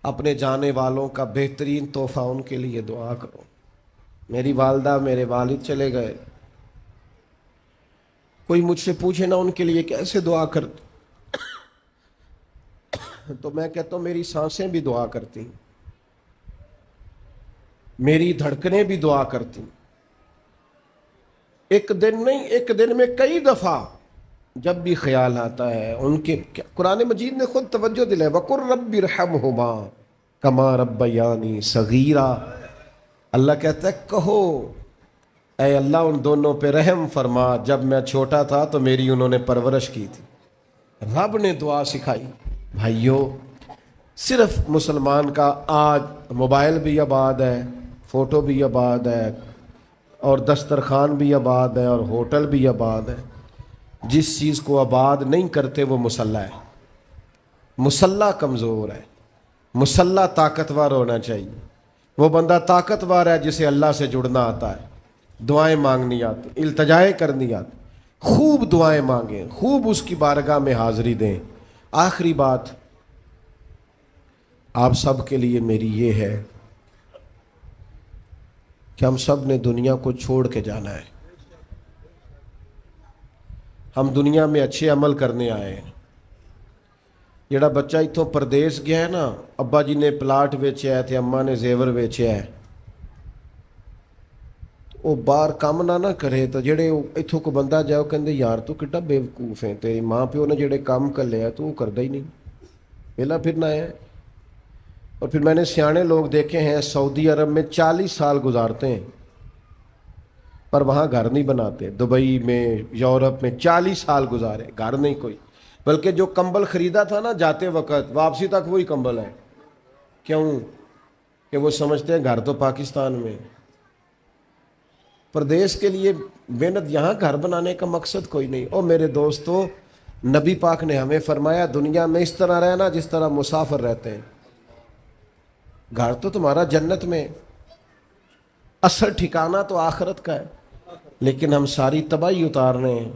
اپنے جانے والوں کا بہترین تحفہ ان کے لیے دعا کرو. میری والدہ میرے والد چلے گئے, کوئی مجھ سے پوچھے نا ان کے لیے کیسے دعا کرتے, تو میں کہتا ہوں میری سانسیں بھی دعا کرتی, میری دھڑکنیں بھی دعا کرتی. ایک دن نہیں, ایک دن میں کئی دفعہ جب بھی خیال آتا ہے ان کے, قرآن مجید نے خود توجہ دلائی, وَقُلْ رَبِّ ارْحَمْهُمَا كَمَا رَبَّيَانِي صَغِيرًا. اللہ کہتا ہے کہو اے اللہ ان دونوں پہ رحم فرما, جب میں چھوٹا تھا تو میری انہوں نے پرورش کی تھی. رب نے دعا سکھائی. بھائیو, صرف مسلمان کا آج موبائل بھی آباد ہے, فوٹو بھی آباد ہے, اور دسترخوان بھی آباد ہے, اور ہوٹل بھی آباد ہے. جس چیز کو آباد نہیں کرتے وہ مسلح ہے. مسلح کمزور ہے, مسلح طاقتور ہونا چاہیے. وہ بندہ طاقتور ہے جسے اللہ سے جڑنا آتا ہے, دعائیں مانگنی آتی, التجائیں کرنی آتی. خوب دعائیں مانگیں, خوب اس کی بارگاہ میں حاضری دیں. آخری بات آپ سب کے لیے میری یہ ہے کہ ہم سب نے دنیا کو چھوڑ کے جانا ہے. ہم دنیا میں اچھے عمل کرنے آئے ہیں. جڑا بچہ اتوں پردیس گیا ہے نا, ابا جی نے پلاٹ ویچیا ہے تے اماں نے زیور ویچیا ہے, وہ باہر کام نہ کرے تو جڑے اتوں کو بندہ جائے وہ کہندے یار تو کڈا بیوقوف ہے, تیری ماں پیو نے جڑے کام کر لیا تو وہ کردا ہی نہیں, پہلا پھرنا ہے. اور پھر میں نے سیانے لوگ دیکھے ہیں سعودی عرب میں 40 سال گزارتے ہیں پر وہاں گھر نہیں بناتے. دبئی میں, یورپ میں 40 سال گزارے, گھر نہیں کوئی, بلکہ جو کمبل خریدا تھا نا جاتے وقت واپسی تک وہی کمبل ہے. کیوں کہ وہ سمجھتے ہیں گھر تو پاکستان میں. پردیس کے لیے محنت, یہاں گھر بنانے کا مقصد کوئی نہیں. اور میرے دوستو, نبی پاک نے ہمیں فرمایا دنیا میں اس طرح رہنا جس طرح مسافر رہتے ہیں. گھر تو تمہارا جنت میں, اصل ٹھکانہ تو آخرت کا ہے. لیکن ہم ساری تباہی اتار رہے ہیں,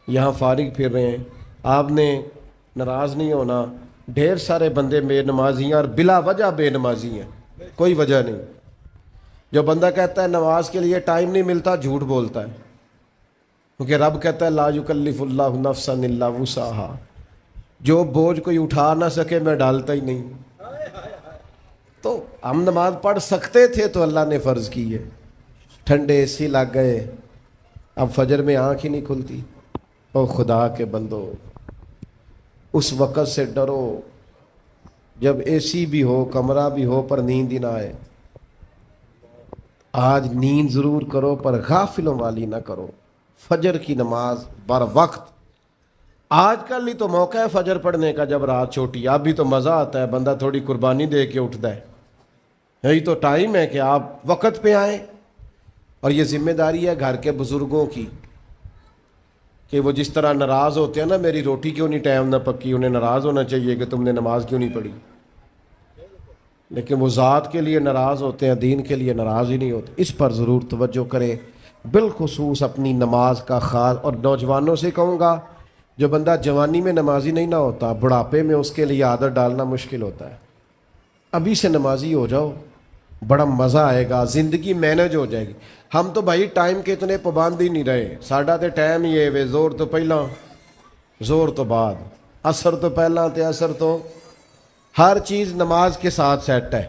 یہاں فارغ پھر رہے ہیں. آپ نے ناراض نہیں ہونا, ڈھیر سارے بندے بے نمازی ہیں اور بلا وجہ بے نمازی ہیں, کوئی وجہ نہیں. جو بندہ کہتا ہے نماز کے لیے ٹائم نہیں ملتا, جھوٹ بولتا ہے, کیونکہ رب کہتا ہے لا یکلف اللہ نفسا الا وسعہا, جو بوجھ کوئی اٹھا نہ سکے میں ڈالتا ہی نہیں. تو ہم نماز پڑھ سکتے تھے تو اللہ نے فرض کی ہے. ٹھنڈے اے سی لگ گئے, اب فجر میں آنکھ ہی نہیں کھلتی. او خدا کے بندو, اس وقت سے ڈرو جب اے سی بھی ہو, کمرہ بھی ہو, پر نیند ہی نہ آئے. آج نیند ضرور کرو پر غافلوں والی نہ کرو. فجر کی نماز بر وقت. آج کل ہی تو موقع ہے فجر پڑھنے کا جب رات چھوٹی, اب بھی تو مزہ آتا ہے, بندہ تھوڑی قربانی دے کے اٹھتا ہے. یہی تو ٹائم ہے کہ آپ وقت پہ آئیں. اور یہ ذمہ داری ہے گھر کے بزرگوں کی کہ وہ جس طرح ناراض ہوتے ہیں نا میری روٹی کیوں نہیں ٹائم نہ پکی, انہیں ناراض ہونا چاہیے کہ تم نے نماز کیوں نہیں پڑھی. لیکن وہ ذات کے لیے ناراض ہوتے ہیں, دین کے لیے ناراض ہی نہیں ہوتے. اس پر ضرور توجہ کریں, بالخصوص اپنی نماز کا خیال. اور نوجوانوں سے کہوں گا, جو بندہ جوانی میں نمازی نہیں نہ ہوتا, بڑھاپے میں اس کے لیے عادت ڈالنا مشکل ہوتا ہے. ابھی سے نمازی ہو جاؤ, بڑا مزہ آئے گا, زندگی مینج ہو جائے گی. ہم تو بھائی ٹائم کے اتنے پابند ہی نہیں رہے. ساڈا تے ٹائم ہی ہے وے, زور تو پہلا زور تو بعد, اثر تو پہلا تے اثر تو, ہر چیز نماز کے ساتھ سیٹ ہے.